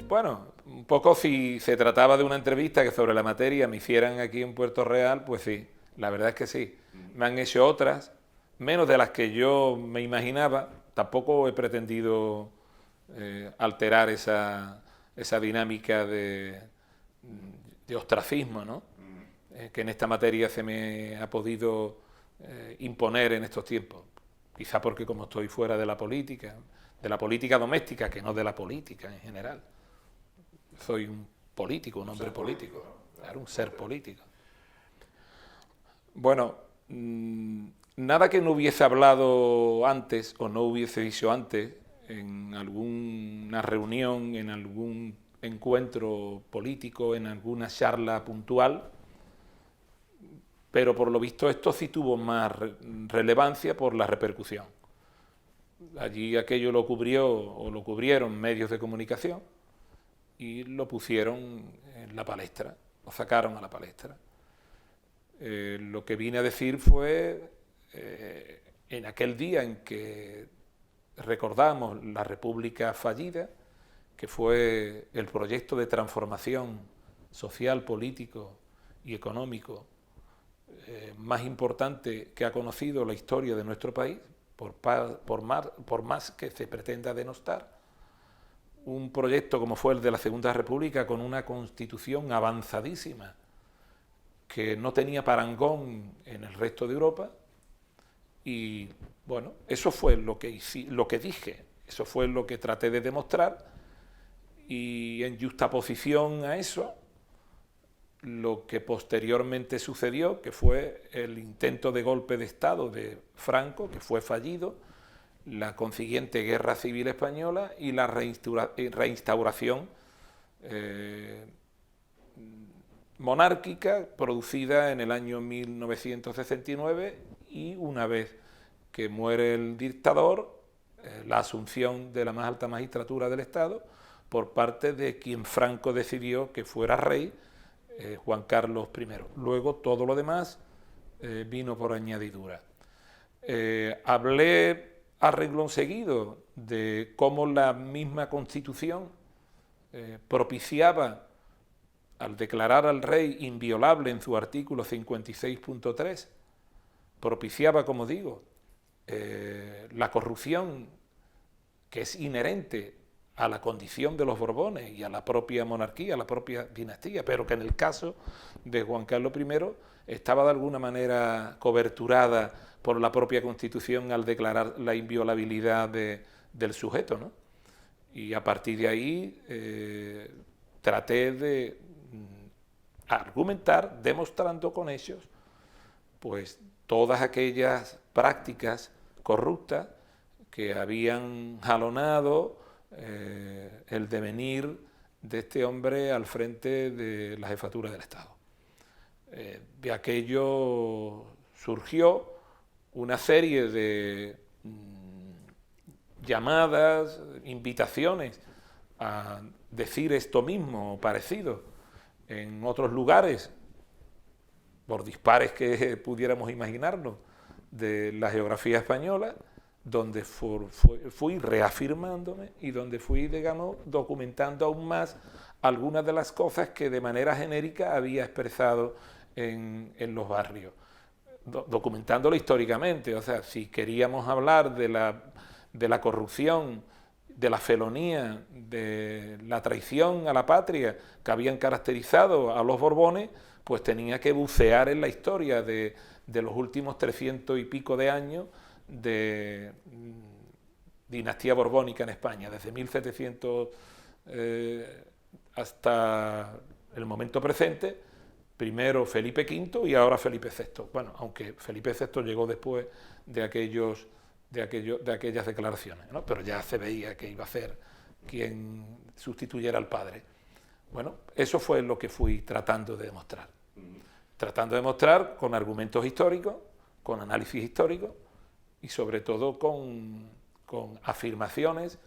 Bueno, un poco si se trataba de una entrevista que sobre la materia me hicieran aquí en Puerto Real, pues sí, la verdad es que sí. Me han hecho otras, menos de las que yo me imaginaba. Tampoco he pretendido alterar esa dinámica de ostracismo, ¿no? Que en esta materia se me ha podido imponer en estos tiempos. Quizá porque como estoy fuera de la política doméstica, que no de la política en general. Soy un político, un hombre político, claro, un ser político. Bueno, nada que no hubiese hablado antes o no hubiese dicho antes en alguna reunión, en algún encuentro político, en alguna charla puntual, pero por lo visto esto sí tuvo más relevancia por la repercusión. Allí aquello lo cubrió o lo cubrieron medios de comunicación y lo pusieron en la palestra, lo sacaron a la palestra. Lo que vine a decir fue, en aquel día en que recordamos la República fallida, que fue el proyecto de transformación social, político y económico más importante que ha conocido la historia de nuestro país, por más que se pretenda denostar, un proyecto como fue el de la Segunda República, con una constitución avanzadísima, que no tenía parangón en el resto de Europa, y bueno, eso fue lo que dije, eso fue lo que traté de demostrar, y en justaposición a eso, lo que posteriormente sucedió, que fue el intento de golpe de Estado de Franco, que fue fallido, la consiguiente guerra civil española y la reinstauración monárquica producida en el año 1969, y una vez que muere el dictador, la asunción de la más alta magistratura del Estado por parte de quien Franco decidió que fuera rey, Juan Carlos I. Luego todo lo demás vino por añadidura. Hablé a renglón seguido de cómo la misma Constitución propiciaba, al declarar al rey inviolable en su artículo 56.3, propiciaba, como digo, la corrupción que es inherente a la condición de los Borbones y a la propia monarquía, a la propia dinastía, pero que en el caso de Juan Carlos I estaba de alguna manera coberturada por la propia Constitución al declarar la inviolabilidad del sujeto, ¿no? Y a partir de ahí traté de argumentar, demostrando con hechos, pues todas aquellas prácticas corruptas que habían jalonado el devenir de este hombre al frente de la jefatura del Estado. De aquello surgió una serie de llamadas, invitaciones a decir esto mismo o parecido en otros lugares, por dispares que pudiéramos imaginarnos de la geografía española, donde fui reafirmándome y donde fui, digamos, documentando aún más algunas de las cosas que de manera genérica había expresado en los barrios, documentándolo históricamente. O sea, si queríamos hablar de la corrupción, de la felonía, de la traición a la patria que habían caracterizado a los Borbones, pues tenía que bucear en la historia de los últimos 300 y pico de años de dinastía borbónica en España, desde 1700 hasta el momento presente, primero Felipe V y ahora Felipe VI. Bueno, aunque Felipe VI llegó después de aquellas declaraciones, ¿no? Pero ya se veía que iba a ser quien sustituyera al padre. Bueno, eso fue lo que fui tratando de demostrar. Tratando de demostrar con argumentos históricos, con análisis histórico y sobre todo con afirmaciones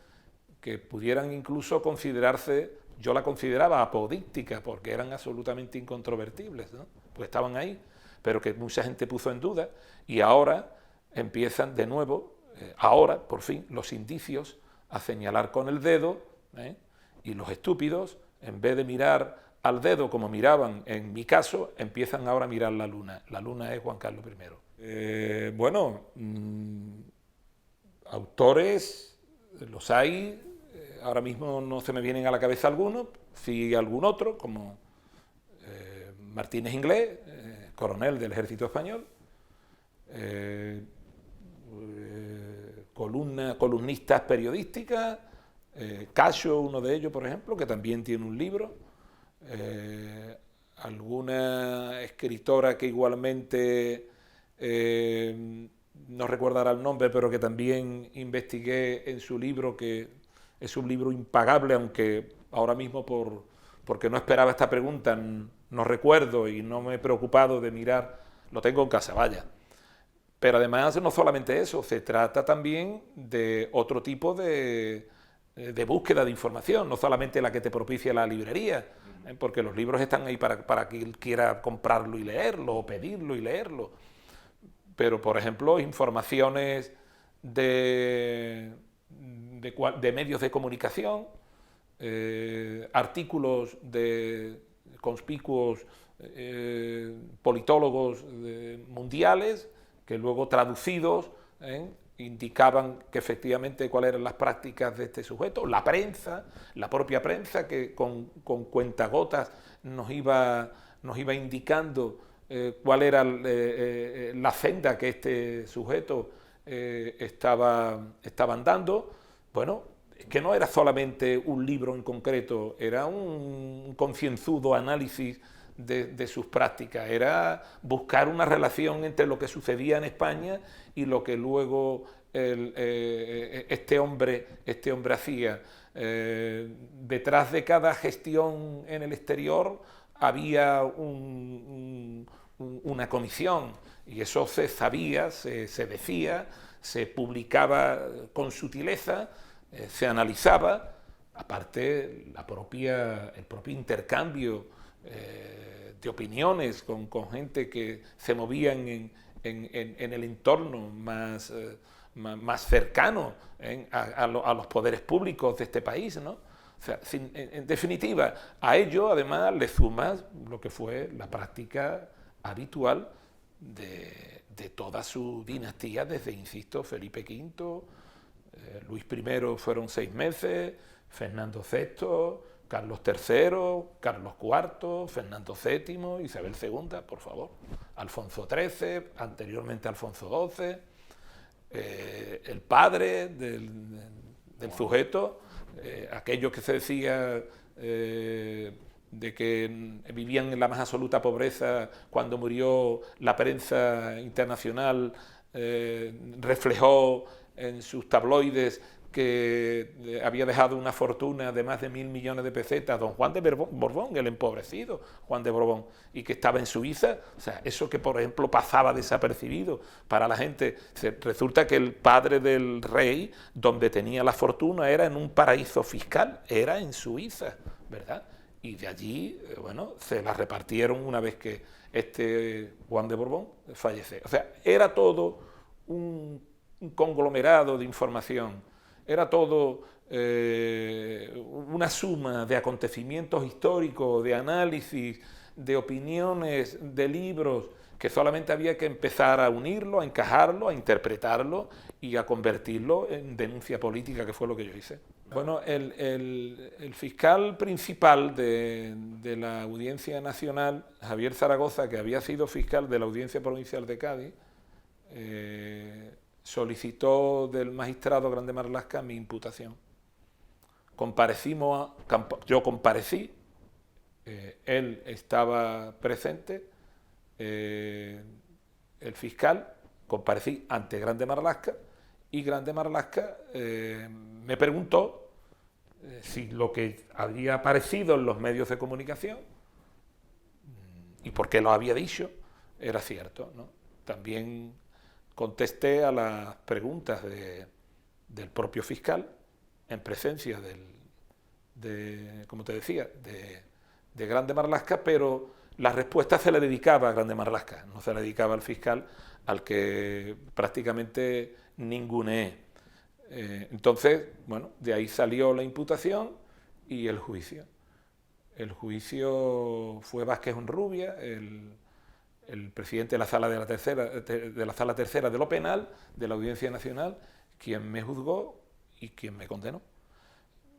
que pudieran incluso considerarse yo la consideraba apodíctica porque eran absolutamente incontrovertibles, ¿no? Pues estaban ahí, pero que mucha gente puso en duda, y ahora empiezan de nuevo, ahora por fin, los indicios a señalar con el dedo, y los estúpidos, en vez de mirar al dedo como miraban en mi caso, empiezan ahora a mirar la luna. La luna es Juan Carlos I. Autores, los hay, ahora mismo no se me vienen a la cabeza algunos, sí algún otro, como Martínez Inglés, coronel del Ejército Español, columnistas periodísticas, Cacho, uno de ellos, por ejemplo, que también tiene un libro, alguna escritora que igualmente, no recordará el nombre, pero que también investigué en su libro, que es un libro impagable, aunque ahora mismo porque no esperaba esta pregunta, no recuerdo y no me he preocupado de mirar, lo tengo en casa, vaya. Pero además no solamente eso, se trata también de otro tipo de búsqueda de información, no solamente la que te propicia la librería, porque los libros están ahí para quien quiera comprarlo y leerlo, o pedirlo y leerlo. Pero, por ejemplo, informaciones de medios de comunicación, artículos de conspicuos politólogos mundiales, que luego traducidos indicaban que efectivamente cuáles eran las prácticas de este sujeto, la prensa, la propia prensa, que con cuentagotas nos iba indicando cuál era la senda que este sujeto estaba andando. Bueno, es que no era solamente un libro en concreto, era un concienzudo análisis de sus prácticas, era buscar una relación entre lo que sucedía en España y lo que luego este hombre hacía. Detrás de cada gestión en el exterior había una comisión, y eso se sabía, se decía, se publicaba con sutileza, se analizaba, aparte el propio intercambio de opiniones con gente que se movían en el entorno más cercano a los poderes públicos de este país, ¿no? O sea, en definitiva, a ello además le sumas lo que fue la práctica habitual de toda su dinastía, desde, insisto, Felipe V, Luis I fueron 6 meses, Fernando VI, Carlos III, Carlos IV, Fernando VII, Isabel II, por favor, Alfonso XIII, anteriormente Alfonso XII, el padre del sujeto, aquellos que se decía de que vivían en la más absoluta pobreza cuando murió, la prensa internacional reflejó en sus tabloides que había dejado una fortuna de más de 1.000 millones de pesetas, don Juan de Borbón, el empobrecido Juan de Borbón, y que estaba en Suiza. O sea, eso que, por ejemplo, pasaba desapercibido para la gente. Resulta que el padre del rey, donde tenía la fortuna, era en un paraíso fiscal, era en Suiza, ¿verdad? Y de allí, bueno, se la repartieron una vez que este Juan de Borbón fallece. O sea, era todo un conglomerado de información. Era todo una suma de acontecimientos históricos, de análisis, de opiniones, de libros, que solamente había que empezar a unirlo, a encajarlo, a interpretarlo y a convertirlo en denuncia política, que fue lo que yo hice. Bueno, el fiscal principal de la Audiencia Nacional, Javier Zaragoza, que había sido fiscal de la Audiencia Provincial de Cádiz, solicitó del magistrado Grande Marlaska mi imputación. Yo comparecí, él estaba presente, el fiscal, comparecí ante Grande Marlaska, y Grande Marlaska me preguntó si lo que había aparecido en los medios de comunicación y por qué lo había dicho era cierto, ¿no? También contesté a las preguntas del propio fiscal en presencia como te decía, de Grande Marlaska, pero la respuesta se le dedicaba a Grande Marlaska, no se le dedicaba al fiscal, al que prácticamente ninguneé. Entonces, bueno, de ahí salió la imputación y el juicio. El juicio fue Vázquez Honrubia, el presidente de la sala tercera de lo penal, de la Audiencia Nacional, quien me juzgó y quien me condenó.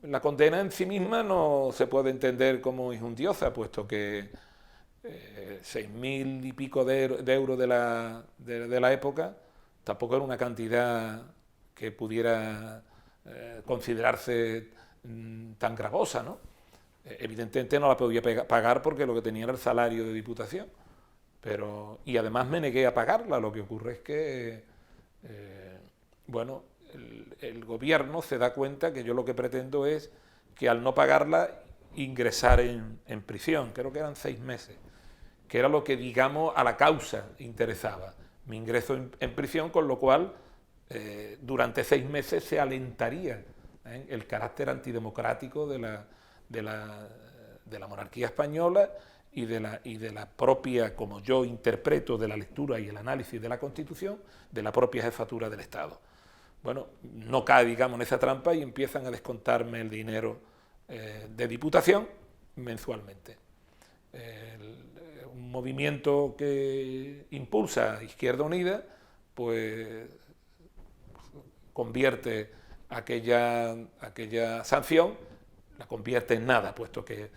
La condena en sí misma no se puede entender como injundiosa, puesto que 6.000 y pico de euros de la época tampoco era una cantidad que pudiera considerarse tan gravosa, ¿no? Evidentemente no la podía pagar porque lo que tenía era el salario de diputación, y además me negué a pagarla. Lo que ocurre es que, bueno, el gobierno se da cuenta que yo lo que pretendo es que al no pagarla ingresar en prisión, creo que eran 6 meses, que era lo que, digamos, a la causa interesaba, mi ingreso en prisión, con lo cual durante 6 meses se alentaría el carácter antidemocrático de la monarquía española y de la propia, como yo interpreto de la lectura y el análisis de la Constitución, de la propia jefatura del Estado. Bueno, no cae, digamos, en esa trampa y empiezan a descontarme el dinero de diputación mensualmente. Un movimiento que impulsa Izquierda Unida, pues convierte aquella sanción, la convierte en nada, puesto que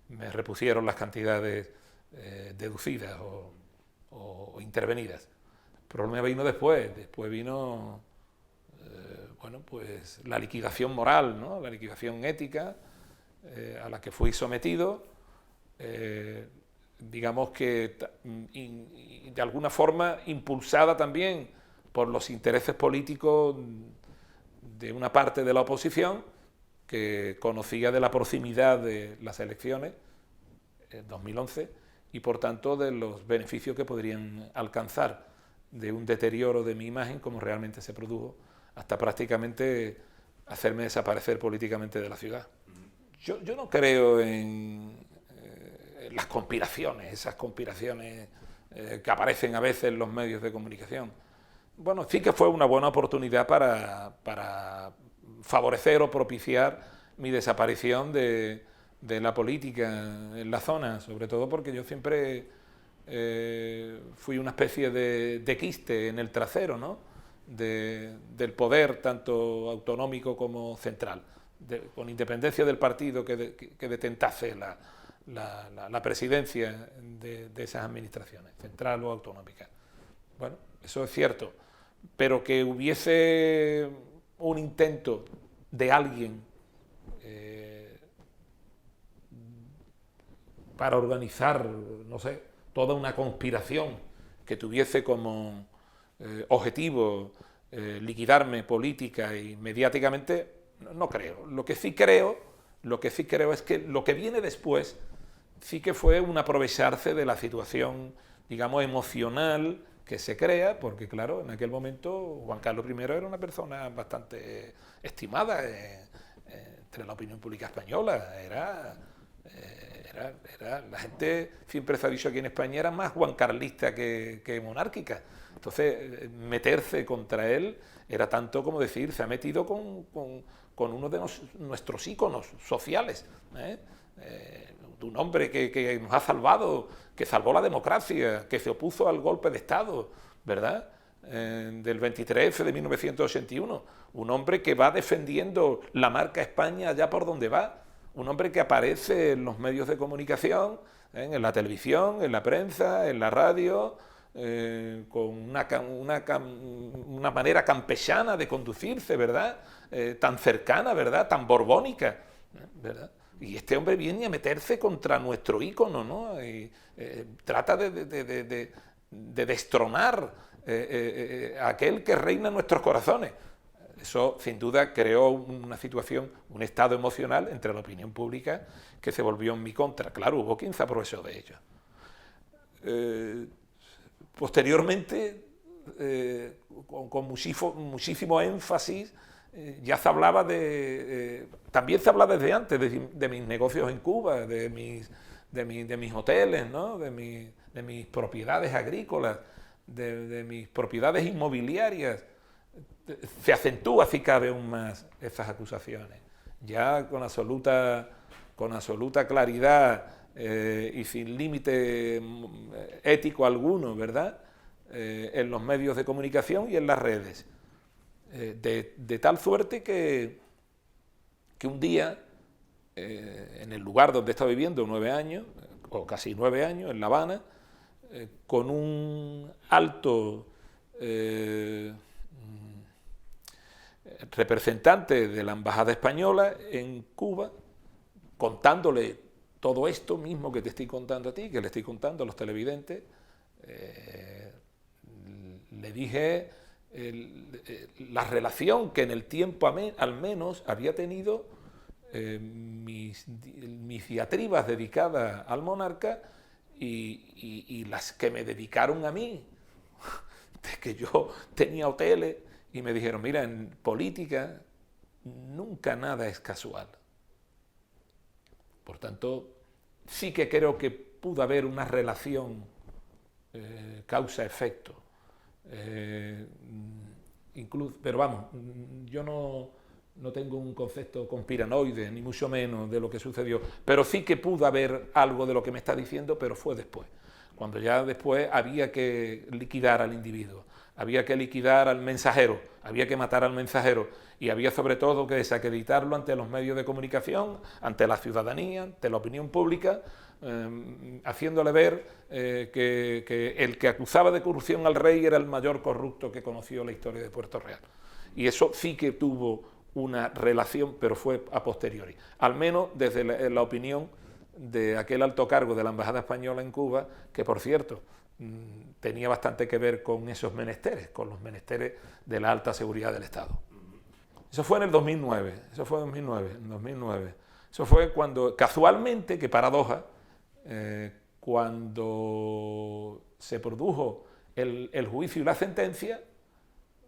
me repusieron las cantidades deducidas o intervenidas. El problema vino después vino bueno, pues la liquidación moral, ¿no? La liquidación ética a la que fui sometido, digamos que de alguna forma impulsada también por los intereses políticos de una parte de la oposición que conocía de la proximidad de las elecciones en 2011 y por tanto de los beneficios que podrían alcanzar de un deterioro de mi imagen como realmente se produjo, hasta prácticamente hacerme desaparecer políticamente de la ciudad. Yo no creo en las conspiraciones, esas conspiraciones que aparecen a veces en los medios de comunicación. Bueno, sí que fue una buena oportunidad para favorecer o propiciar mi desaparición de la política en la zona, sobre todo porque yo siempre fui una especie de quiste en el trasero, ¿no? Del poder tanto autonómico como central, con independencia del partido que detentase la presidencia de esas administraciones, central o autonómica. Bueno, eso es cierto, pero que hubiese un intento de alguien para organizar, no sé, toda una conspiración que tuviese como objetivo liquidarme política y mediáticamente, no creo. Lo que sí creo es que lo que viene después sí que fue un aprovecharse de la situación, digamos, emocional que se crea, porque claro, en aquel momento Juan Carlos I era una persona bastante estimada entre la opinión pública española. La gente siempre se ha dicho aquí en España era más juancarlista que monárquica. Entonces, meterse contra él era tanto como decir, se ha metido con uno de nuestros íconos sociales, de un hombre que nos ha salvado, que salvó la democracia, que se opuso al golpe de Estado, ¿verdad? Del 23 de 1981. Un hombre que va defendiendo la marca España allá por donde va. Un hombre que aparece en los medios de comunicación, en la televisión, en la prensa, en la radio, con una manera campechana de conducirse, ¿verdad? Tan cercana, ¿verdad? Tan borbónica, ¿verdad? Y este hombre viene a meterse contra nuestro ícono, ¿no? Y trata de destronar a aquel que reina en nuestros corazones. Eso, sin duda, creó una situación, un estado emocional entre la opinión pública que se volvió en mi contra. Claro, hubo quien se aprovechó de ello. Posteriormente, con muchísimo énfasis, ya se hablaba también se habla desde antes de mis negocios en Cuba, de mis hoteles, ¿no? de mis propiedades agrícolas, de mis propiedades inmobiliarias. Se acentúa, si cabe aún más, esas acusaciones. Ya con absoluta claridad y sin límite ético alguno, ¿verdad? En los medios de comunicación y en las redes. De tal suerte que un día, en el lugar donde he estado viviendo 9 años, o casi 9 años, en La Habana, con un alto representante de la Embajada Española en Cuba, contándole todo esto mismo que te estoy contando a ti, que le estoy contando a los televidentes, le dije la relación que en el tiempo al menos había tenido mis diatribas dedicadas al monarca y las que me dedicaron a mí, de que yo tenía hoteles y me dijeron, mira, en política nunca nada es casual. Por tanto, sí que creo que pudo haber una relación causa-efecto. Pero vamos, yo no tengo un concepto conspiranoide, ni mucho menos de lo que sucedió, pero sí que pudo haber algo de lo que me está diciendo, pero fue después, cuando ya después había que liquidar al individuo, había que liquidar al mensajero, había que matar al mensajero, y había sobre todo que desacreditarlo ante los medios de comunicación, ante la ciudadanía, ante la opinión pública, haciéndole ver que el que acusaba de corrupción al rey era el mayor corrupto que conoció la historia de Puerto Real. Y eso sí que tuvo una relación, pero fue a posteriori, al menos desde la opinión de aquel alto cargo de la Embajada Española en Cuba, que por cierto tenía bastante que ver con esos menesteres, con los menesteres de la alta seguridad del Estado. Eso fue en el 2009, en 2009. Eso fue cuando, casualmente, qué paradoja, cuando se produjo el juicio y la sentencia,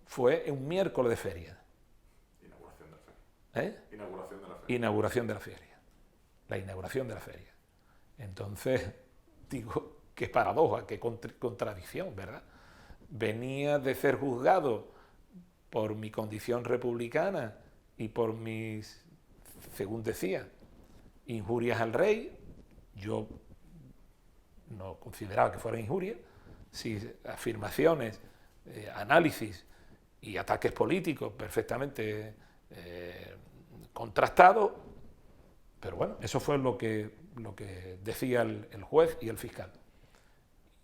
fue un miércoles de feria. Inauguración de la feria. Inauguración de la feria. Inauguración de la feria. La inauguración de la feria. Entonces, digo, qué paradoja, qué contradicción, ¿verdad? Venía de ser juzgado por mi condición republicana y por mis, según decía, injurias al rey. Yo no consideraba que fueran injurias, sí, afirmaciones, análisis y ataques políticos perfectamente contrastados, pero bueno, eso fue lo que decía el juez y el fiscal.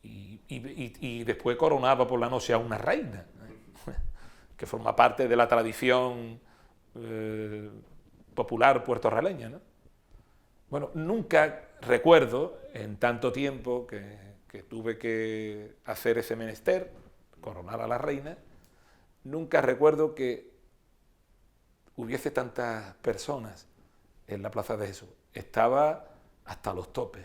Y después coronaba por la noche a una reina, que forma parte de la tradición popular puertorriqueña, ¿no? Bueno, nunca recuerdo, en tanto tiempo que tuve que hacer ese menester, coronar a la reina, nunca recuerdo que hubiese tantas personas en la Plaza de Jesús. Estaba hasta los topes.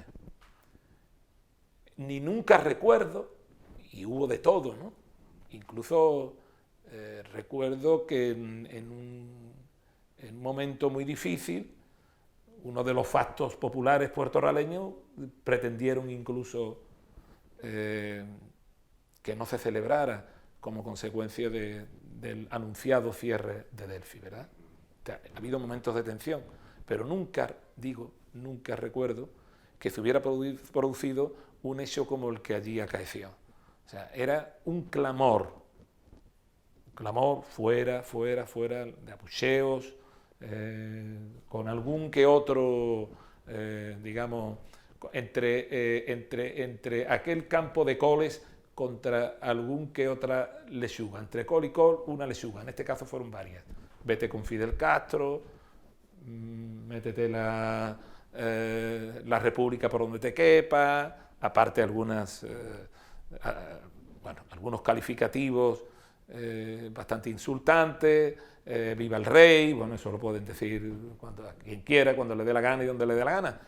Ni nunca recuerdo, y hubo de todo, ¿no? Incluso recuerdo que en un momento muy difícil, uno de los factos populares puertorriqueños pretendieron incluso que no se celebrara como consecuencia del anunciado cierre de Delphi, ¿verdad? O sea, ha habido momentos de tensión, pero nunca recuerdo que se hubiera producido un hecho como el que allí acaeció. O sea, era un clamor fuera, de abucheos, con algún que otro, digamos, entre aquel campo de coles contra algún que otra lechuga. Entre col y col, una lechuga. En este caso fueron varias. Vete con Fidel Castro, métete la República por donde te quepa, aparte algunos calificativos bastante insultantes, viva el rey, bueno, eso lo pueden decir a quien quiera, cuando le dé la gana y donde le dé la gana.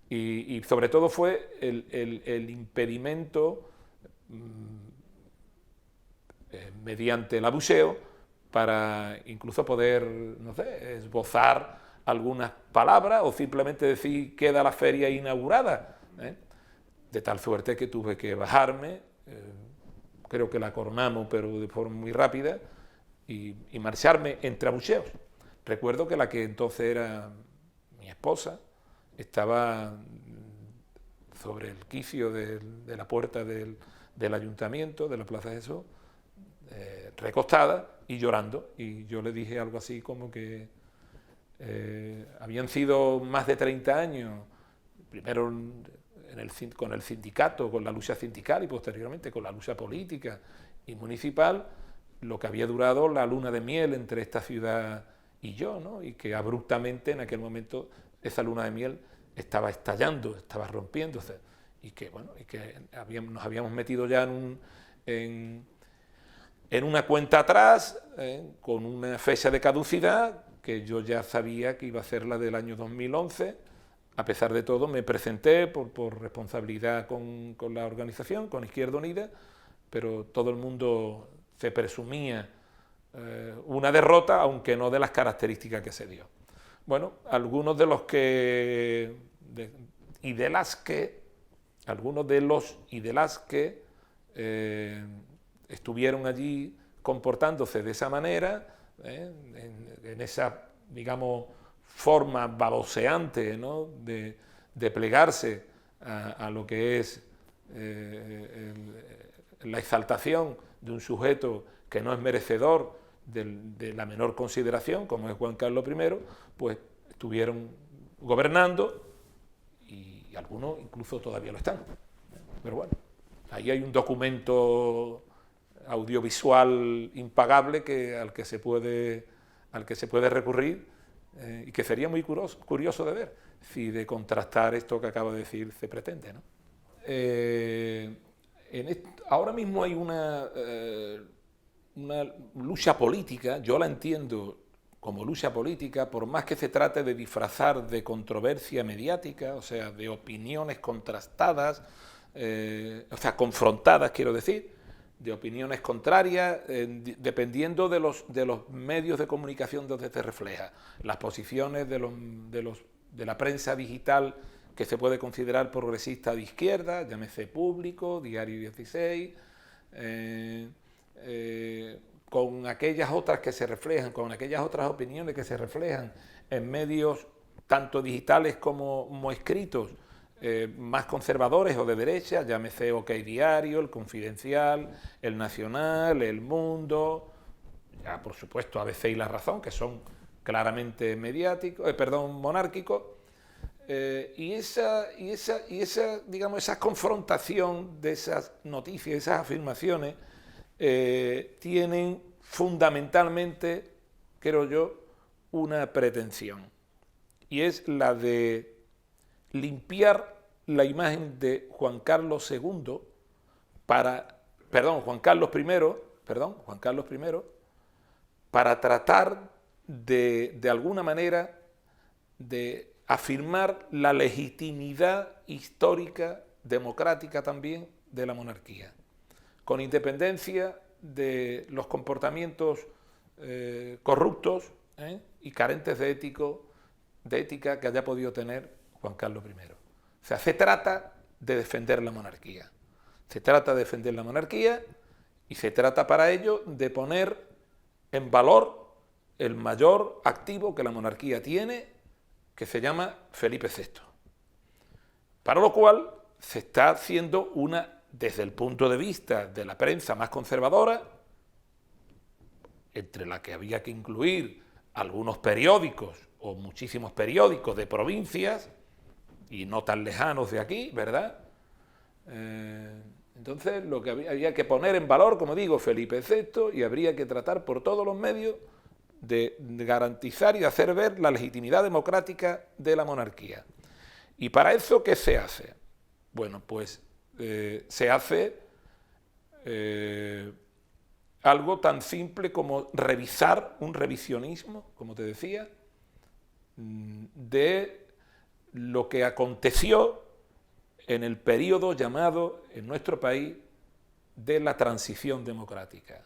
Y sobre todo fue el impedimento mediante el abucheo para incluso poder, no sé, esbozar algunas palabras o simplemente decir queda la feria inaugurada, ¿eh? De tal suerte que tuve que bajarme, creo que la coronamos, pero de forma muy rápida, y marcharme entre abucheos. Recuerdo que la que entonces era mi esposa estaba sobre el quicio de la puerta del ayuntamiento, de la Plaza de Jesús, recostada y llorando. Y yo le dije algo así como que habían sido más de 30 años, primero con el sindicato, con la lucha sindical y posteriormente con la lucha política y municipal, lo que había durado la luna de miel entre esta ciudad y yo, ¿no? Y que abruptamente en aquel momento esa luna de miel estaba estallando, estaba rompiéndose, y que, bueno, nos habíamos metido ya en una cuenta atrás, con una fecha de caducidad que yo ya sabía que iba a ser la del año 2011. A pesar de todo, me presenté por responsabilidad con la organización, con Izquierda Unida, pero todo el mundo se presumía una derrota, aunque no de las características que se dio. Bueno, algunos de los que estuvieron allí comportándose de esa manera, en esa, digamos, forma baboseante, ¿no?, de plegarse a lo que es la exaltación de un sujeto que no es merecedor de la menor consideración, como es Juan Carlos I, pues estuvieron gobernando y algunos incluso todavía lo están. Pero bueno, ahí hay un documento audiovisual impagable al que se puede recurrir, y que sería muy curioso de ver si de contrastar esto que acabo de decir se pretende, ¿no? Ahora mismo hay una lucha política, yo la entiendo como lucha política, por más que se trate de disfrazar de controversia mediática, o sea, de opiniones contrastadas, o sea, confrontadas, quiero decir, de opiniones contrarias, dependiendo de los medios de comunicación donde se refleja. Las posiciones de la prensa digital que se puede considerar progresista de izquierda, llámese Público, Diario 16, con aquellas otras que se reflejan, con aquellas otras opiniones que se reflejan en medios tanto digitales como escritos, más conservadores o de derecha, llámese OK Diario, El Confidencial, El Nacional, El Mundo, ya por supuesto ABC y La Razón, que son claramente monárquicos, y esa, digamos, esa confrontación de esas noticias, esas afirmaciones, tienen fundamentalmente, creo yo, una pretensión, y es la de limpiar la imagen de Juan Carlos II Juan Carlos I, para tratar de alguna manera de afirmar la legitimidad histórica, democrática también, de la monarquía, con independencia de los comportamientos corruptos y carentes de ética que haya podido tener Juan Carlos I. O sea, se trata de defender la monarquía. Se trata de defender la monarquía y se trata para ello de poner en valor el mayor activo que la monarquía tiene, que se llama Felipe VI. Para lo cual se está haciendo desde el punto de vista de la prensa más conservadora, entre la que había que incluir algunos periódicos o muchísimos periódicos de provincias y no tan lejanos de aquí, ¿verdad? Entonces lo que había que poner en valor, como digo, Felipe VI, y habría que tratar por todos los medios de garantizar y de hacer ver la legitimidad democrática de la monarquía. ¿Y para eso qué se hace? Bueno, pues se hace algo tan simple como revisar, un revisionismo, como te decía, de lo que aconteció en el periodo llamado en nuestro país de la transición democrática.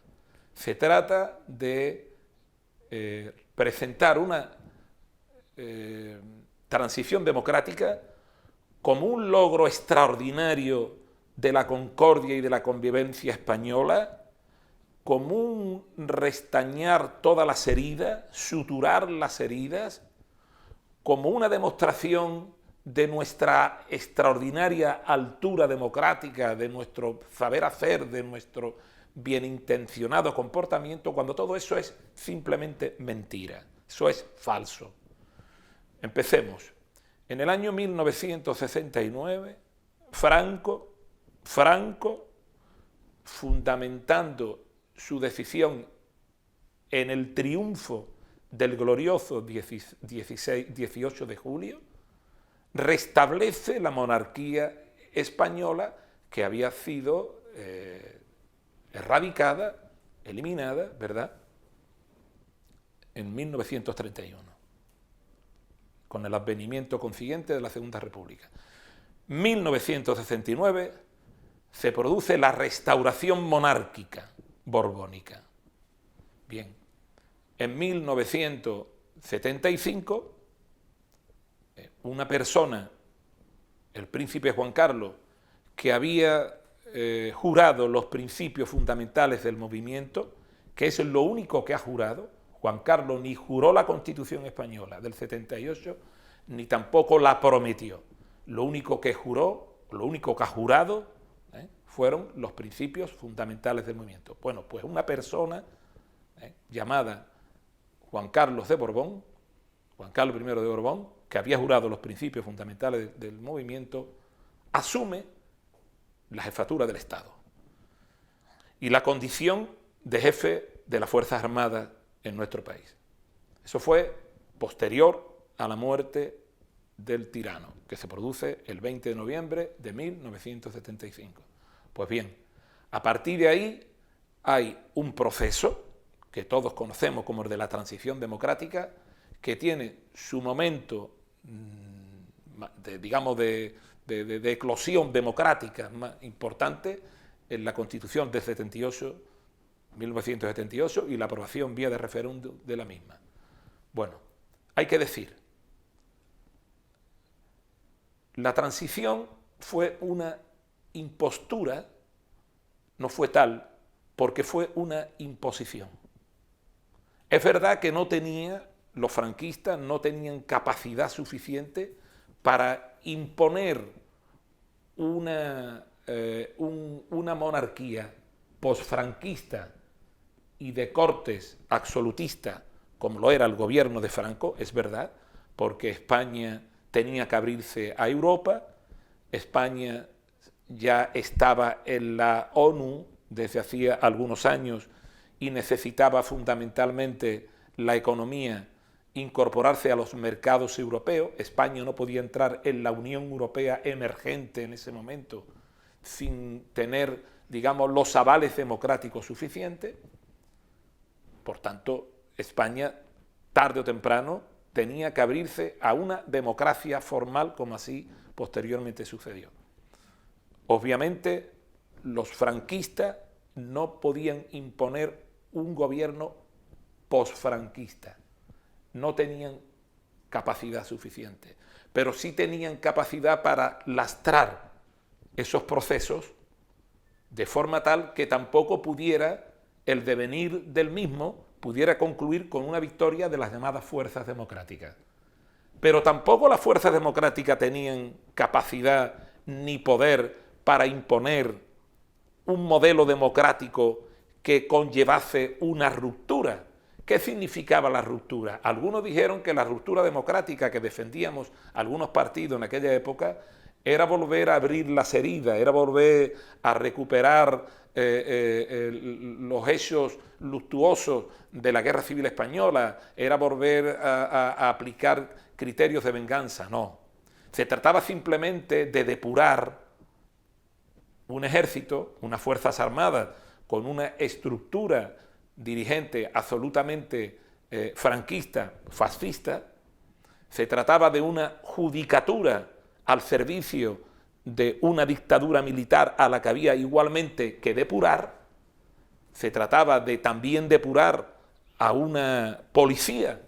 Se trata de presentar una transición democrática como un logro extraordinario de la concordia y de la convivencia española, como un restañar todas las heridas, suturar las heridas, como una demostración de nuestra extraordinaria altura democrática, de nuestro saber hacer, de nuestro bienintencionado comportamiento, cuando todo eso es simplemente mentira, eso es falso. Empecemos. En el año 1969, Franco, fundamentando su decisión en el triunfo del glorioso 18 de julio, restablece la monarquía española que había sido erradicada, eliminada, ¿verdad?, en 1931, con el advenimiento consiguiente de la Segunda República. 1969 se produce la restauración monárquica borbónica. Bien, en 1975, una persona, el príncipe Juan Carlos, que había jurado los principios fundamentales del movimiento, que es lo único que ha jurado. Juan Carlos ni juró la Constitución española del 78, ni tampoco la prometió. Lo único que juró, lo único que ha jurado, fueron los principios fundamentales del movimiento. Bueno, pues una persona llamada Juan Carlos de Borbón, Juan Carlos I de Borbón, que había jurado los principios fundamentales del movimiento, asume la jefatura del Estado y la condición de jefe de las Fuerzas Armadas en nuestro país. Eso fue posterior a la muerte del tirano, que se produce el 20 de noviembre de 1975. Pues bien, a partir de ahí hay un proceso que todos conocemos como el de la transición democrática, que tiene su momento, de eclosión democrática más importante en la Constitución de 1978 y la aprobación vía de referéndum de la misma. Bueno, hay que decir, la transición fue una impostura, no fue tal, porque fue una imposición. Es verdad que los franquistas no tenían capacidad suficiente para imponer una monarquía posfranquista y de cortes absolutistas, como lo era el gobierno de Franco, es verdad, porque España tenía que abrirse a Europa, España ya estaba en la ONU desde hacía algunos años y necesitaba fundamentalmente la economía incorporarse a los mercados europeos. España no podía entrar en la Unión Europea emergente en ese momento sin tener, digamos, los avales democráticos suficientes. Por tanto, España, tarde o temprano, tenía que abrirse a una democracia formal, como así posteriormente sucedió. Obviamente, los franquistas no podían imponer un gobierno posfranquista, no tenían capacidad suficiente, pero sí tenían capacidad para lastrar esos procesos de forma tal que tampoco pudiera el devenir del mismo pudiera concluir con una victoria de las llamadas fuerzas democráticas. Pero tampoco las fuerzas democráticas tenían capacidad ni poder para imponer un modelo democrático que conllevase una ruptura. ¿Qué significaba la ruptura? Algunos dijeron que la ruptura democrática que defendíamos algunos partidos en aquella época era volver a abrir las heridas, era volver a recuperar los hechos luctuosos de la Guerra Civil Española, era volver a aplicar criterios de venganza. No, se trataba simplemente de depurar un ejército, unas fuerzas armadas con una estructura dirigente absolutamente franquista, fascista. Se trataba de una judicatura al servicio de una dictadura militar a la que había igualmente que depurar. Se trataba de también depurar a una policía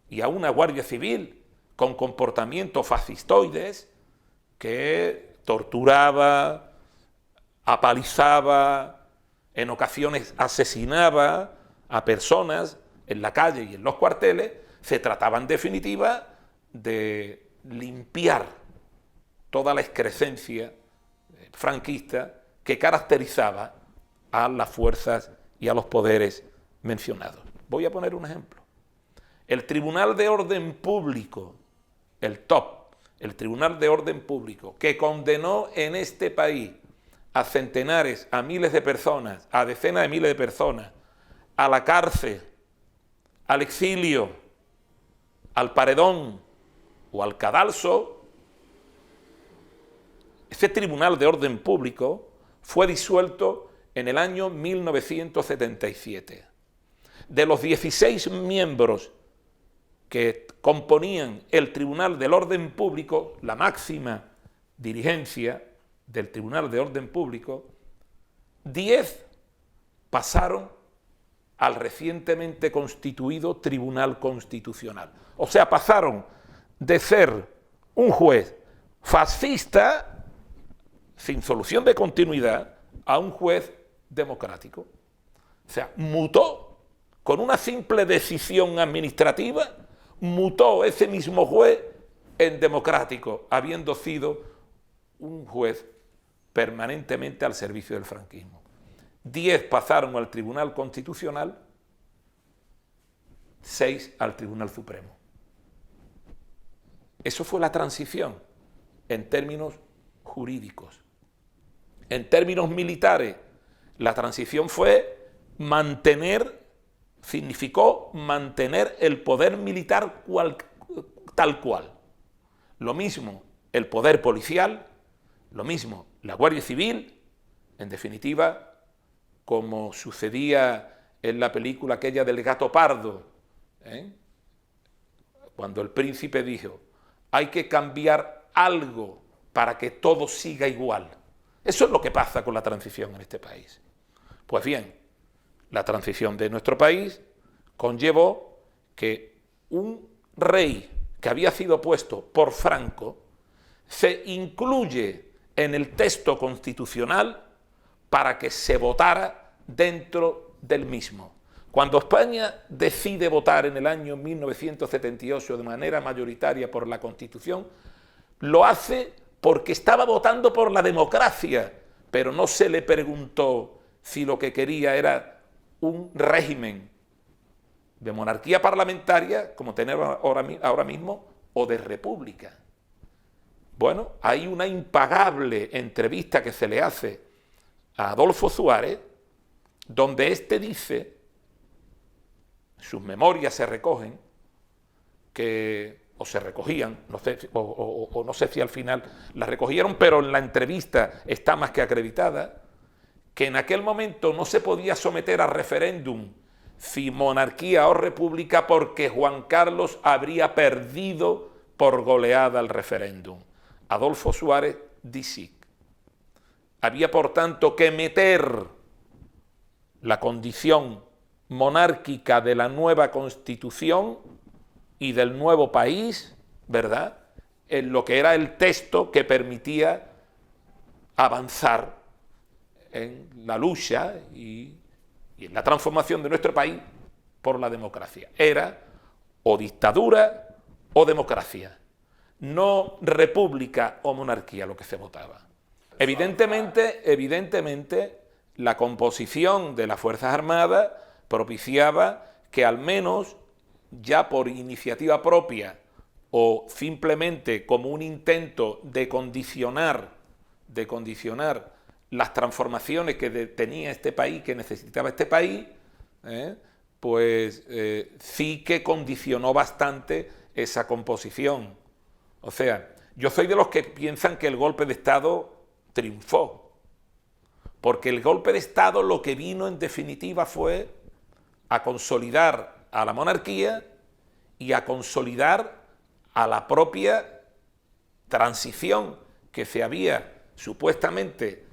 y a una guardia civil con comportamientos fascistoides que torturaba, apalizaba, en ocasiones asesinaba a personas en la calle y en los cuarteles. Se trataba en definitiva de limpiar toda la excrescencia franquista que caracterizaba a las fuerzas y a los poderes mencionados. Voy a poner un ejemplo. El Tribunal de Orden Público, el TOP, el Tribunal de Orden Público, que condenó en este país a centenares, a miles de personas, a decenas de miles de personas, a la cárcel, al exilio, al paredón o al cadalso. Ese Tribunal de Orden Público fue disuelto en el año 1977. De los 16 miembros que componían el Tribunal del Orden Público, la máxima dirigencia del Tribunal de Orden Público, 10 pasaron al recientemente constituido Tribunal Constitucional. O sea, pasaron de ser un juez fascista, sin solución de continuidad, a un juez democrático. O sea, mutó con una simple decisión administrativa, mutó ese mismo juez en democrático, habiendo sido un juez permanentemente al servicio del franquismo. 10 pasaron al Tribunal Constitucional, 6 al Tribunal Supremo. Eso fue la transición en términos jurídicos. En términos militares, la transición significó mantener el poder militar tal cual. Lo mismo el poder policial, lo mismo la Guardia Civil, en definitiva, como sucedía en la película aquella del gato pardo, cuando el príncipe dijo, hay que cambiar algo para que todo siga igual. Eso es lo que pasa con la transición en este país. Pues bien, la transición de nuestro país conllevó que un rey que había sido puesto por Franco se incluye en el texto constitucional para que se votara dentro del mismo. Cuando España decide votar en el año 1978 de manera mayoritaria por la Constitución, lo hace porque estaba votando por la democracia, pero no se le preguntó si lo que quería era un régimen de monarquía parlamentaria, como tenemos ahora mismo, o de república. Bueno, hay una impagable entrevista que se le hace a Adolfo Suárez, donde éste dice, sus memorias se recogen, o se recogían, no sé, o no sé si al final las recogieron, pero en la entrevista está más que acreditada, que en aquel momento no se podía someter a referéndum si monarquía o república porque Juan Carlos habría perdido por goleada el referéndum. Adolfo Suárez dice, había por tanto que meter la condición monárquica de la nueva Constitución y del nuevo país, ¿verdad?, en lo que era el texto que permitía avanzar en la lucha y en la transformación de nuestro país por la democracia. Era o dictadura o democracia, no república o monarquía lo que se votaba. Evidentemente, la composición de las Fuerzas Armadas propiciaba que al menos ya por iniciativa propia o simplemente como un intento de condicionar las transformaciones que tenía este país, que necesitaba este país, sí que condicionó bastante esa composición. O sea, yo soy de los que piensan que el golpe de Estado triunfó, porque el golpe de Estado lo que vino en definitiva fue a consolidar a la monarquía y a consolidar a la propia transición que se había supuestamente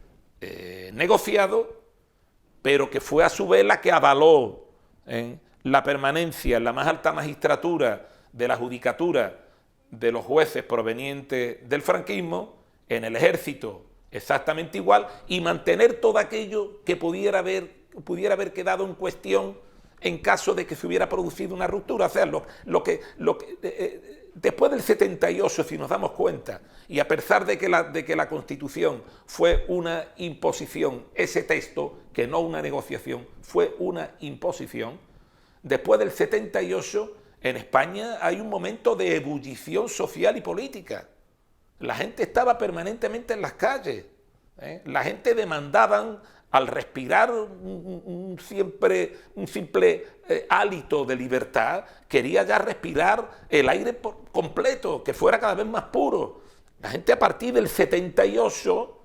negociado, pero que fue a su vez la que avaló la permanencia en la más alta magistratura de la judicatura de los jueces provenientes del franquismo, en el ejército exactamente igual, y mantener todo aquello que pudiera haber quedado en cuestión en caso de que se hubiera producido una ruptura. O sea, después del 78, si nos damos cuenta, y a pesar de que la Constitución fue una imposición, ese texto, que no una negociación, fue una imposición, después del 78, en España hay un momento de ebullición social y política. La gente estaba permanentemente en las calles, ¿eh? La gente demandaba, al respirar un simple hálito de libertad, quería ya respirar el aire completo, que fuera cada vez más puro. La gente a partir del 78,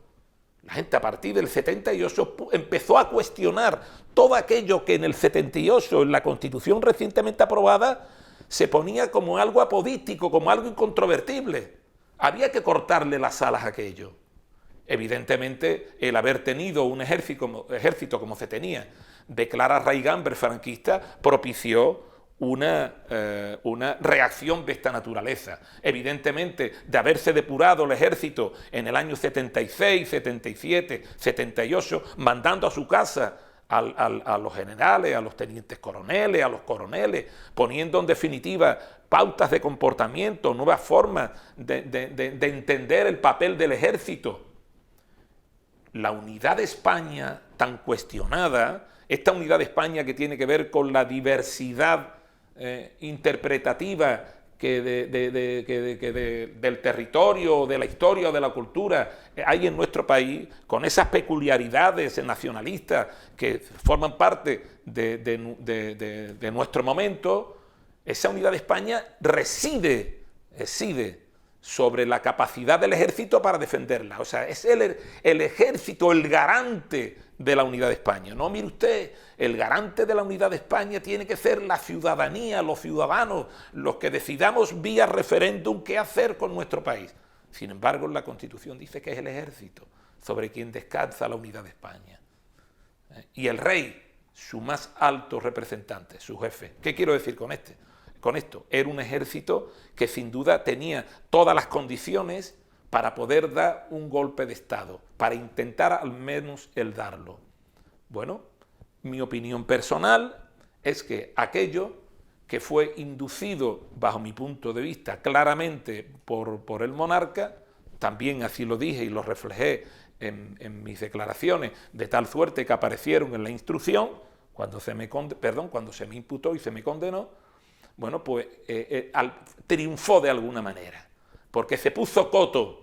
empezó a cuestionar todo aquello que en el 78, en la Constitución recientemente aprobada, se ponía como algo apodíctico, como algo incontrovertible. Había que cortarle las alas a aquello. Evidentemente, el haber tenido un ejército como se tenía, de clara raigambre franquista, propició una reacción de esta naturaleza. Evidentemente, de haberse depurado el ejército en el año 76, 77, 78, mandando a su casa a los generales, a los tenientes coroneles, a los coroneles, poniendo en definitiva pautas de comportamiento, nuevas formas de entender el papel del ejército. La unidad de España tan cuestionada, esta unidad de España que tiene que ver con la diversidad interpretativa del territorio, de la historia o de la cultura hay en nuestro país, con esas peculiaridades nacionalistas que forman parte de nuestro momento, esa unidad de España reside sobre la capacidad del ejército para defenderla. O sea, es el ejército el garante de la unidad de España. No, mire usted, el garante de la unidad de España tiene que ser la ciudadanía, los ciudadanos, los que decidamos vía referéndum qué hacer con nuestro país. Sin embargo, la Constitución dice que es el ejército sobre quien descansa la unidad de España. Y el rey, su más alto representante, su jefe. ¿Qué quiero decir con esto? Era un ejército que sin duda tenía todas las condiciones para poder dar un golpe de Estado, para intentar al menos el darlo. Bueno, mi opinión personal es que aquello que fue inducido, bajo mi punto de vista, claramente por el monarca, también así lo dije y lo reflejé en mis declaraciones, de tal suerte que aparecieron en la instrucción, cuando se me imputó y se me condenó, bueno, pues triunfó de alguna manera, porque se puso coto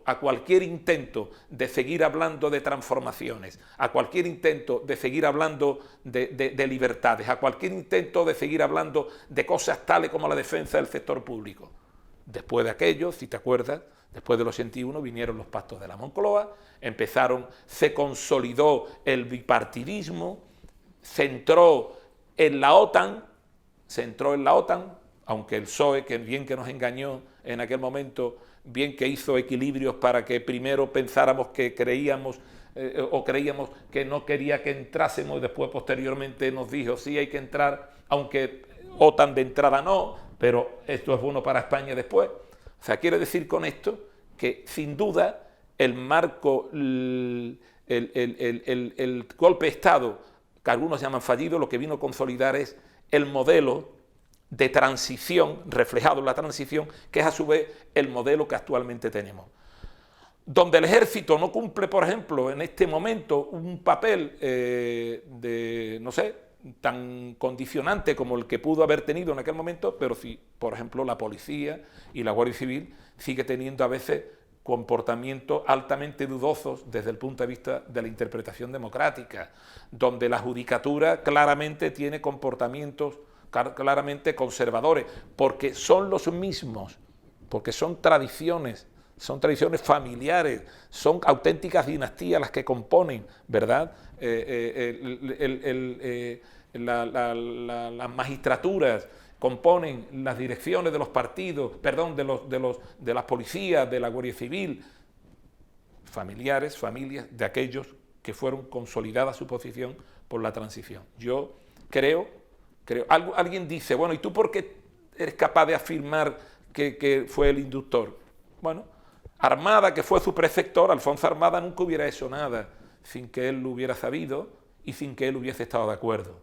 a cualquier intento de seguir hablando de transformaciones, a cualquier intento de seguir hablando de libertades, a cualquier intento de seguir hablando de cosas tales como la defensa del sector público. Después de aquello, si te acuerdas, después del 81 vinieron los pactos de la Moncloa, se consolidó el bipartidismo, se entró en la OTAN, aunque el PSOE, que bien que nos engañó en aquel momento, bien que hizo equilibrios para que primero pensáramos que creíamos que no quería que entrásemos, y después posteriormente nos dijo sí hay que entrar, aunque OTAN de entrada no, pero esto es bueno para España después. O sea, quiero decir con esto que sin duda el marco, el golpe de Estado, que algunos llaman fallido, lo que vino a consolidar es el modelo de transición, reflejado en la transición, que es a su vez el modelo que actualmente tenemos. Donde el ejército no cumple, por ejemplo, en este momento un papel tan condicionante como el que pudo haber tenido en aquel momento, pero sí, por ejemplo, la policía y la Guardia Civil sigue teniendo a veces comportamientos altamente dudosos desde el punto de vista de la interpretación democrática, donde la judicatura claramente tiene comportamientos claramente conservadores, porque son los mismos, porque son tradiciones familiares, son auténticas dinastías las que componen, ¿verdad? Las magistraturas, componen las direcciones de los partidos, de las policías, de la Guardia Civil, familias de aquellos que fueron consolidadas su posición por la transición. Yo creo, alguien dice, bueno, ¿y tú por qué eres capaz de afirmar que fue el inductor? Bueno, Armada, que fue su preceptor, Alfonso Armada nunca hubiera hecho nada sin que él lo hubiera sabido y sin que él hubiese estado de acuerdo.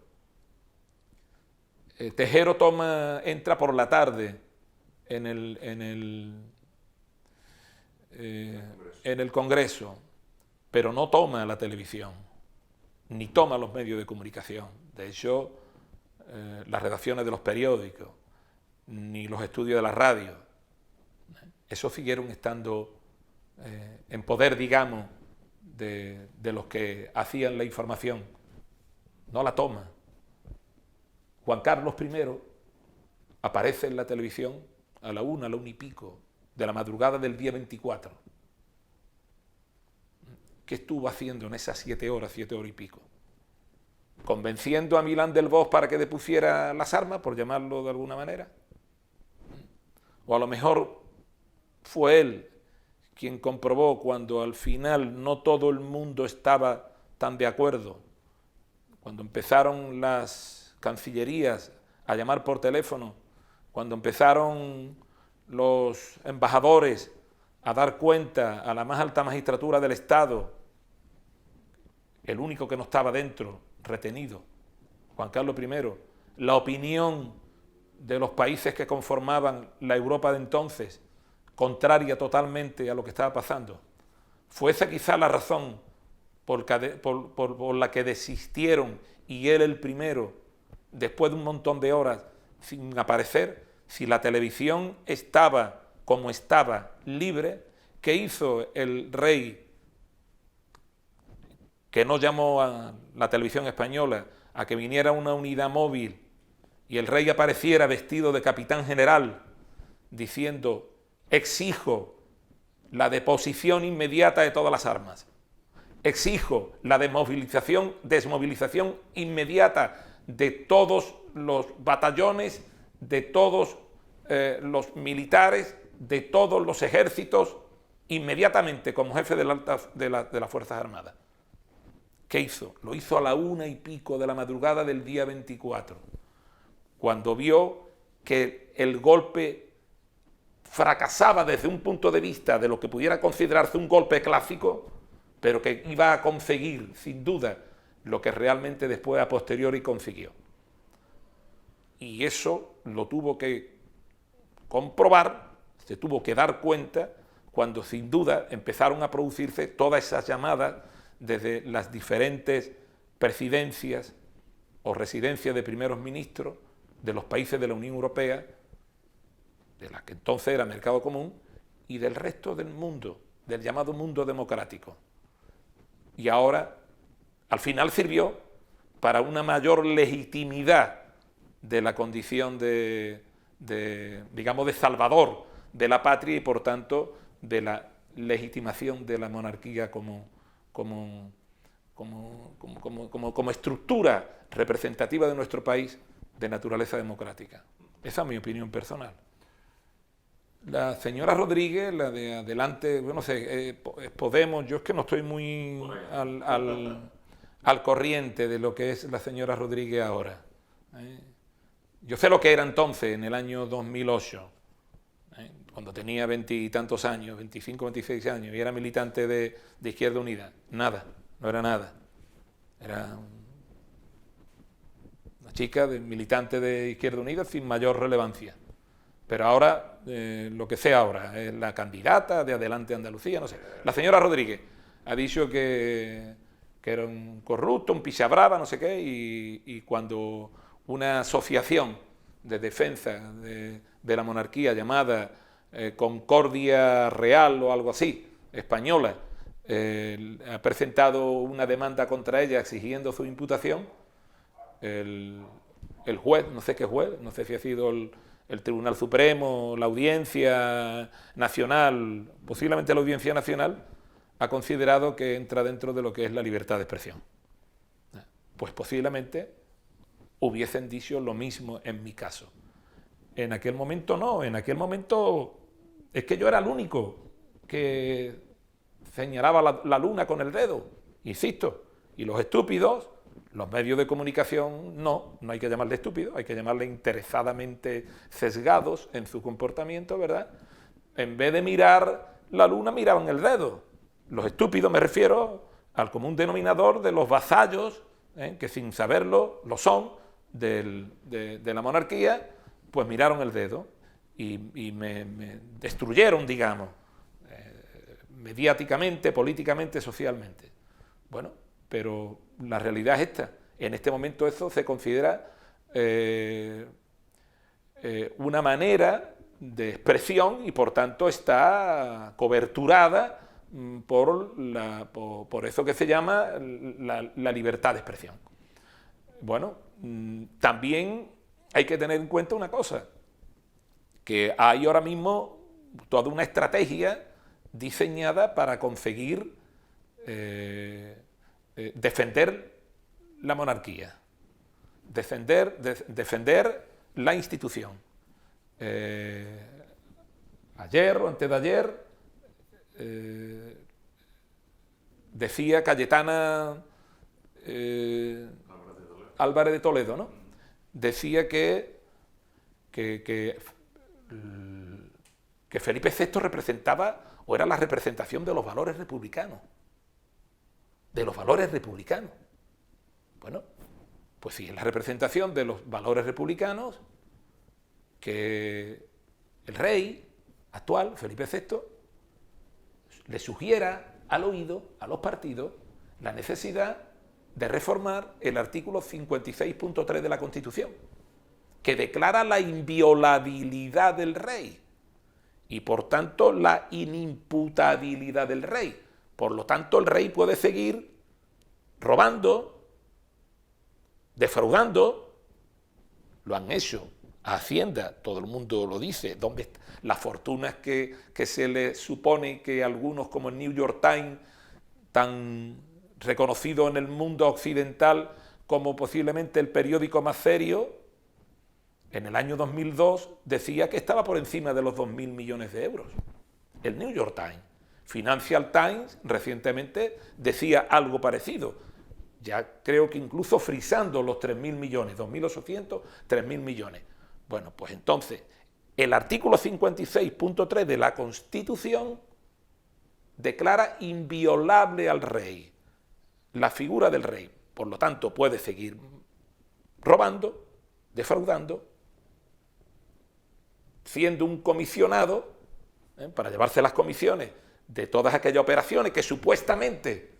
Tejero entra por la tarde en el Congreso, pero no toma la televisión, ni toma los medios de comunicación. De hecho, las redacciones de los periódicos, ni los estudios de la radio, esos siguieron estando en poder, digamos, de los que hacían la información. No la toma. Juan Carlos I aparece en la televisión a la 1 y pico de la madrugada del día 24. ¿Qué estuvo haciendo en esas 7 horas y pico? ¿Convenciendo a Milán del Bosch para que depusiera las armas, por llamarlo de alguna manera? O a lo mejor fue él quien comprobó, cuando al final no todo el mundo estaba tan de acuerdo, cuando empezaron las cancillerías a llamar por teléfono, cuando empezaron los embajadores a dar cuenta a la más alta magistratura del Estado, el único que no estaba dentro, retenido, Juan Carlos I, la opinión de los países que conformaban la Europa de entonces, contraria totalmente a lo que estaba pasando. ¿Fue esa quizá la razón por la que desistieron y él el primero, después de un montón de horas sin aparecer? Si la televisión estaba como estaba, libre, ¿qué hizo el rey, que no llamó a la televisión española a que viniera una unidad móvil y el rey apareciera vestido de capitán general diciendo: exijo la deposición inmediata de todas las armas, exijo la desmovilización inmediata de todos los batallones, de todos los militares, de todos los ejércitos, inmediatamente como jefe de las Fuerzas Armadas? ¿Qué hizo? Lo hizo a la 1 y pico de la madrugada del día 24, cuando vio que el golpe fracasaba desde un punto de vista de lo que pudiera considerarse un golpe clásico, pero que iba a conseguir, sin duda, lo que realmente después a posteriori consiguió. Y eso lo tuvo que comprobar, se tuvo que dar cuenta, cuando sin duda empezaron a producirse todas esas llamadas desde las diferentes presidencias o residencias de primeros ministros de los países de la Unión Europea, de la que entonces era mercado común, y del resto del mundo, del llamado mundo democrático. Y ahora, al final sirvió para una mayor legitimidad de la condición digamos, de salvador de la patria, y por tanto de la legitimación de la monarquía como estructura representativa de nuestro país de naturaleza democrática. Esa es mi opinión personal. La señora Rodríguez, la de adelante, bueno, Podemos, yo es que no estoy muy al corriente de lo que es la señora Rodríguez ahora. Yo sé lo que era entonces, en el año 2008, cuando tenía 20 y tantos años, 25, 26 años, y era militante de Izquierda Unida. Nada, no era nada. Era una chica militante de Izquierda Unida sin mayor relevancia. Pero ahora, lo que sé ahora, es la candidata de Adelante Andalucía, no sé. La señora Rodríguez ha dicho que era un corrupto, un pichabrava, no sé qué, y cuando una asociación de defensa de la monarquía llamada Concordia Real o algo así, española, ha presentado una demanda contra ella exigiendo su imputación, el juez, no sé qué juez, no sé si ha sido el Tribunal Supremo, la Audiencia Nacional, posiblemente la Audiencia Nacional, ha considerado que entra dentro de lo que es la libertad de expresión. Pues posiblemente hubiesen dicho lo mismo en mi caso. En aquel momento no, en aquel momento es que yo era el único que señalaba la luna con el dedo, insisto, y los estúpidos Los medios de comunicación no hay que llamarle estúpidos, hay que llamarle interesadamente sesgados en su comportamiento, ¿verdad? En vez de mirar la luna, miraban el dedo. Los estúpidos me refiero al común denominador de los vasallos, que sin saberlo lo son, de la monarquía, pues miraron el dedo y me destruyeron, digamos, mediáticamente, políticamente, socialmente. Bueno, pero la realidad es esta. En este momento eso se considera una manera de expresión y por tanto está coberturada por eso que se llama la libertad de expresión. Bueno, también hay que tener en cuenta una cosa, que hay ahora mismo toda una estrategia diseñada para conseguir defender la monarquía, defender la institución. Ayer o antes de ayer decía Cayetana Álvarez de Toledo, ¿no? Decía que Felipe VI representaba o era la representación de los valores republicanos. De los valores republicanos. Bueno, pues sí, es la representación de los valores republicanos que el rey actual, Felipe VI, le sugiera al oído, a los partidos, la necesidad de reformar el artículo 56.3 de la Constitución, que declara la inviolabilidad del rey y, por tanto, la inimputabilidad del rey. Por lo tanto, el rey puede seguir robando, defraudando. Lo han hecho a Hacienda, todo el mundo lo dice, donde las fortunas que se le supone que algunos como el New York Times, tan reconocido en el mundo occidental como posiblemente el periódico más serio, en el año 2002 decía que estaba por encima de los 2.000 millones de euros. El New York Times. Financial Times recientemente decía algo parecido, ya creo que incluso frisando los 3.000 millones, 2.800, 3.000 millones. Bueno, pues entonces, el artículo 56.3 de la Constitución declara inviolable al rey, la figura del rey. Por lo tanto, puede seguir robando, defraudando, siendo un comisionado, para llevarse las comisiones de todas aquellas operaciones que supuestamente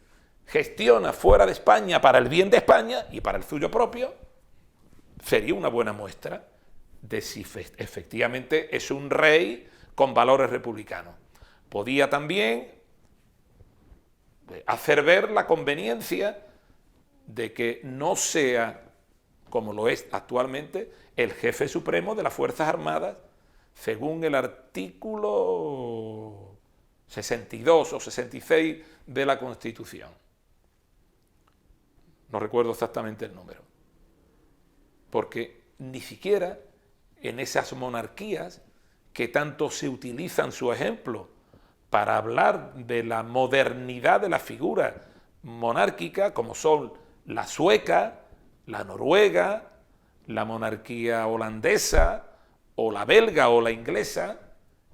gestiona fuera de España para el bien de España y para el suyo propio, sería una buena muestra de si efectivamente es un rey con valores republicanos. Podía también hacer ver la conveniencia de que no sea, como lo es actualmente, el jefe supremo de las Fuerzas Armadas, según el artículo 62 o 66 de la Constitución. No recuerdo exactamente el número. Porque ni siquiera en esas monarquías que tanto se utilizan su ejemplo para hablar de la modernidad de la figura monárquica, como son la sueca, la noruega, la monarquía holandesa, o la belga o la inglesa,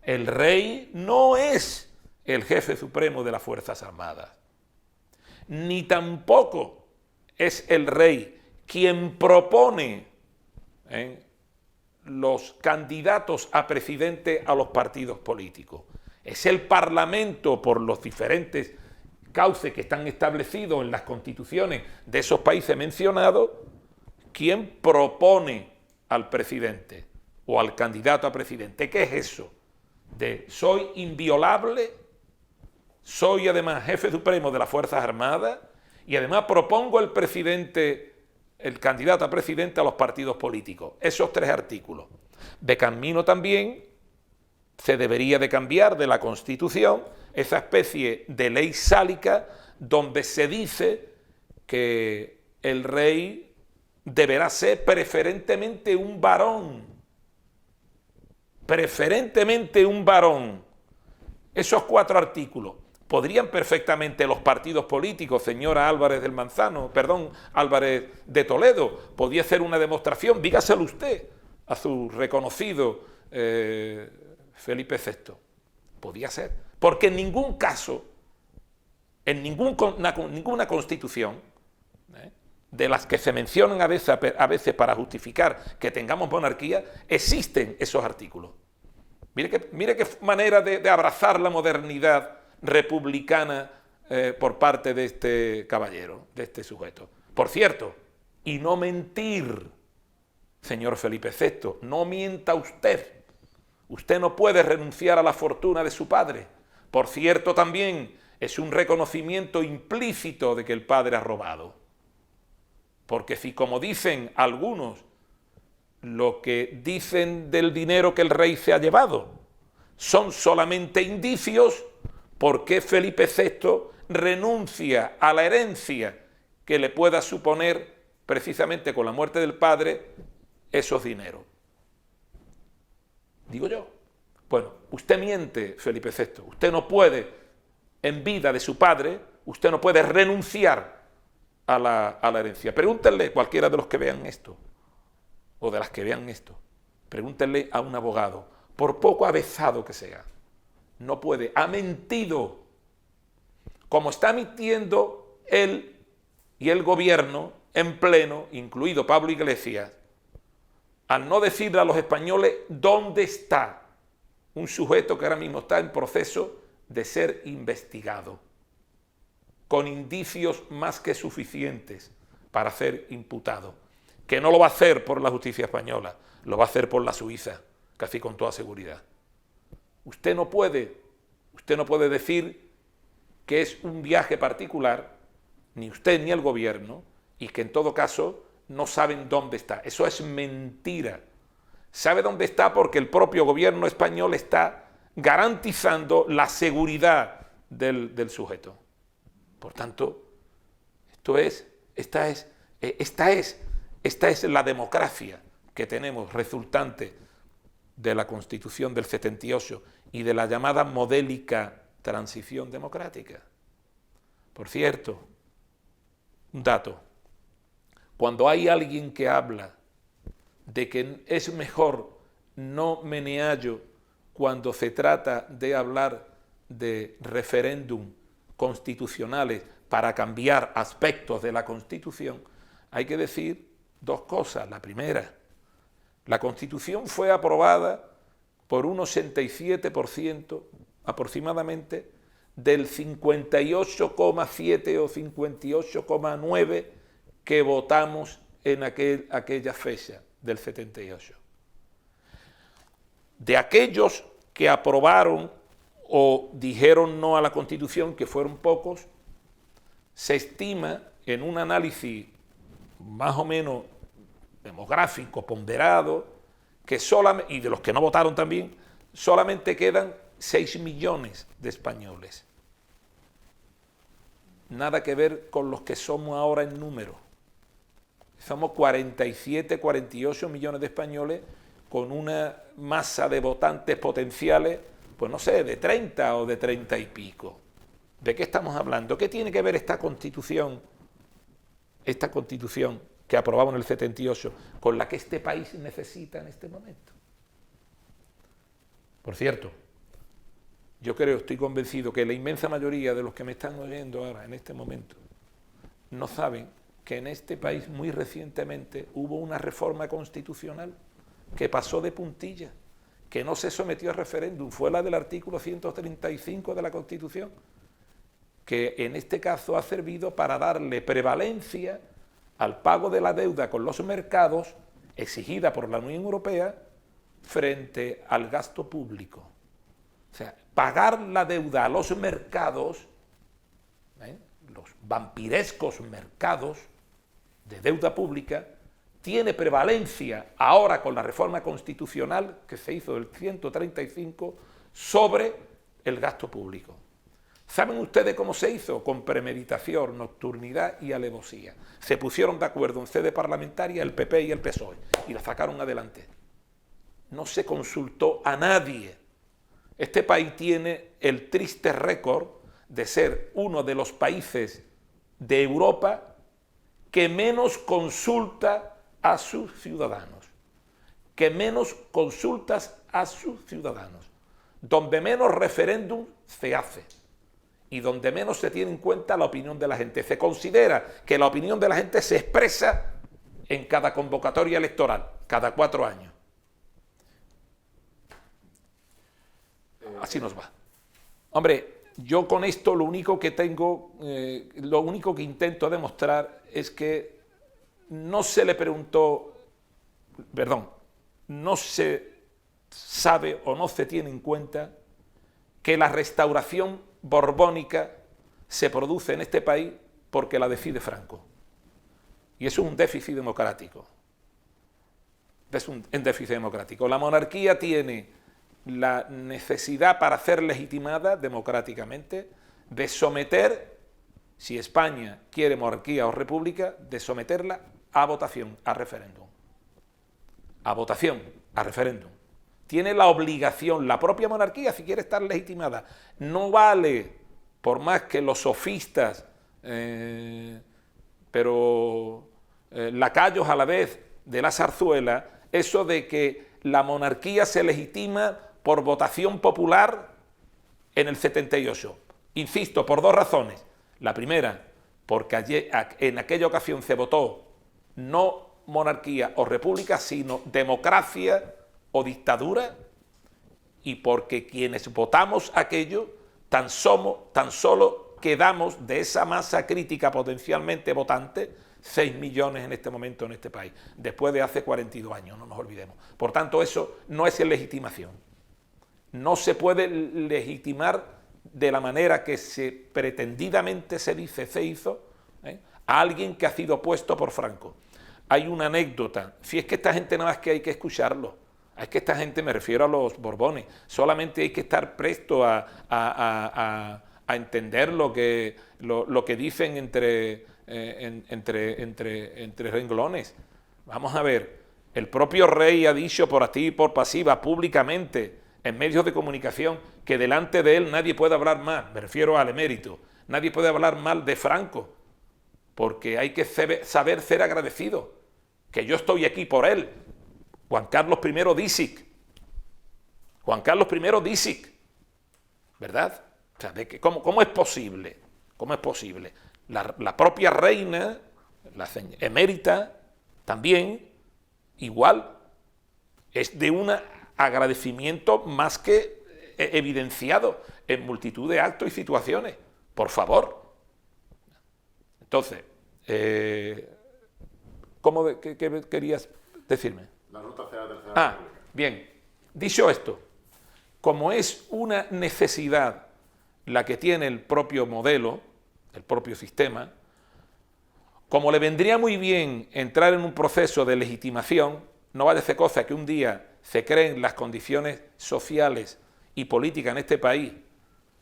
el rey no es el jefe supremo de las Fuerzas Armadas. Ni tampoco es el rey quien propone los candidatos a presidente a los partidos políticos. Es el Parlamento, por los diferentes cauces que están establecidos en las constituciones de esos países mencionados, quien propone al presidente o al candidato a presidente. ¿Qué es eso? De soy inviolable, soy además jefe supremo de las Fuerzas Armadas y además propongo el presidente, el candidato a presidente a los partidos políticos. Esos 3 artículos. De camino también se debería de cambiar de la Constitución esa especie de ley sálica donde se dice que el rey deberá ser preferentemente un varón. Preferentemente un varón. Esos 4 artículos. Podrían perfectamente los partidos políticos, señora Álvarez del Manzano, perdón, Álvarez de Toledo, podía hacer una demostración, dígaselo usted a su reconocido Felipe VI. Podía ser. Porque en ningún caso, en ninguna constitución, de las que se mencionan a veces para justificar que tengamos monarquía, existen esos artículos. Mire qué manera de abrazar la modernidad republicana por parte de este caballero, de este sujeto. Por cierto, y no mentir, señor Felipe VI, no mienta usted. Usted no puede renunciar a la fortuna de su padre. Por cierto, también es un reconocimiento implícito de que el padre ha robado. Porque si, como dicen algunos, lo que dicen del dinero que el rey se ha llevado son solamente indicios, ¿por qué Felipe VI renuncia a la herencia que le pueda suponer, precisamente con la muerte del padre, esos dineros? Digo yo. Bueno, usted miente, Felipe VI. Usted no puede, en vida de su padre, usted no puede renunciar a la herencia. Pregúntenle, cualquiera de los que vean esto, o de las que vean esto, pregúntenle a un abogado, por poco avezado que sea, no puede, ha mentido, como está mintiendo él y el gobierno en pleno, incluido Pablo Iglesias, al no decirle a los españoles dónde está un sujeto que ahora mismo está en proceso de ser investigado, con indicios más que suficientes para ser imputado, que no lo va a hacer por la justicia española, lo va a hacer por la suiza, casi con toda seguridad. Usted no puede decir que es un viaje particular, ni usted ni el gobierno, y que en todo caso no saben dónde está. Eso es mentira. Sabe dónde está porque el propio gobierno español está garantizando la seguridad del sujeto. Por tanto, esta es la democracia que tenemos resultante de la Constitución del 78 y de la llamada modélica transición democrática. Por cierto, un dato. Cuando hay alguien que habla de que es mejor no meneallo cuando se trata de hablar de referéndum constitucionales para cambiar aspectos de la Constitución, hay que decir dos cosas. La primera, la Constitución fue aprobada por un 87% aproximadamente del 58,7 o 58,9 que votamos en aquella fecha del 78. De aquellos que aprobaron o dijeron no a la Constitución, que fueron pocos, se estima en un análisis más o menos demográfico, ponderado, que solamente, y de los que no votaron también, solamente quedan 6 millones de españoles. Nada que ver con los que somos ahora en número. Somos 47, 48 millones de españoles con una masa de votantes potenciales, pues no sé, de 30 o de 30 y pico. ¿De qué estamos hablando? ¿Qué tiene que ver esta Constitución que aprobamos en el 78 con la que este país necesita en este momento? Por cierto, yo estoy convencido que la inmensa mayoría de los que me están oyendo ahora, en este momento, no saben que en este país muy recientemente hubo una reforma constitucional que pasó de puntilla, que no se sometió a referéndum, fue la del artículo 135 de la Constitución, que en este caso ha servido para darle prevalencia al pago de la deuda con los mercados exigida por la Unión Europea frente al gasto público. O sea, pagar la deuda a los mercados, los vampirescos mercados de deuda pública, tiene prevalencia ahora con la reforma constitucional que se hizo del 135 sobre el gasto público. ¿Saben ustedes cómo se hizo? Con premeditación, nocturnidad y alevosía. Se pusieron de acuerdo en sede parlamentaria el PP y el PSOE y la sacaron adelante. No se consultó a nadie. Este país tiene el triste récord de ser uno de los países de Europa que menos consulta a sus ciudadanos, que menos consultas a sus ciudadanos, donde menos referéndum se hace y donde menos se tiene en cuenta la opinión de la gente. Se considera que la opinión de la gente se expresa en cada convocatoria electoral, cada 4 años. Así nos va. Hombre, yo con esto lo único que intento demostrar es que no se le preguntó, no se sabe o no se tiene en cuenta que la restauración borbónica se produce en este país porque la decide Franco. Y eso es un déficit democrático. Es un déficit democrático. La monarquía tiene la necesidad para ser legitimada democráticamente de someter, si España quiere monarquía o república, de someterla a votación, a referéndum. A votación, a referéndum. Tiene la obligación, la propia monarquía, si quiere estar legitimada. No vale, por más que los sofistas, lacayos a la vez de la zarzuela, eso de que la monarquía se legitima por votación popular en el 78. Insisto, por 2 razones. La primera, porque en aquella ocasión se votó no monarquía o república, sino democracia o dictadura, y porque quienes votamos aquello tan solo quedamos de esa masa crítica potencialmente votante 6 millones en este momento en este país, después de hace 42 años, no nos olvidemos. Por tanto, eso no es legitimación. No se puede legitimar de la manera que pretendidamente se dice, se hizo, a alguien que ha sido puesto por Franco. Hay una anécdota, si es que esta gente nada más que hay que escucharlo, es que esta gente, me refiero a los Borbones, solamente hay que estar presto a entender lo que dicen entre renglones. Vamos a ver, el propio rey ha dicho por activa y por pasiva, públicamente, en medios de comunicación, que delante de él nadie puede hablar mal, me refiero al emérito, nadie puede hablar mal de Franco, porque hay que saber ser agradecido, que yo estoy aquí por él. Juan Carlos I Disic, ¿verdad? O sea, ¿cómo es posible? ¿Cómo es posible? La propia reina, la emérita, también, igual, es de un agradecimiento más que evidenciado en multitud de actos y situaciones. Por favor. Entonces, ¿qué querías decirme? La ruta hacia la tercera república. Bien. Dicho esto, como es una necesidad la que tiene el propio modelo, el propio sistema, como le vendría muy bien entrar en un proceso de legitimación, no vaya a ser cosa que un día se creen las condiciones sociales y políticas en este país,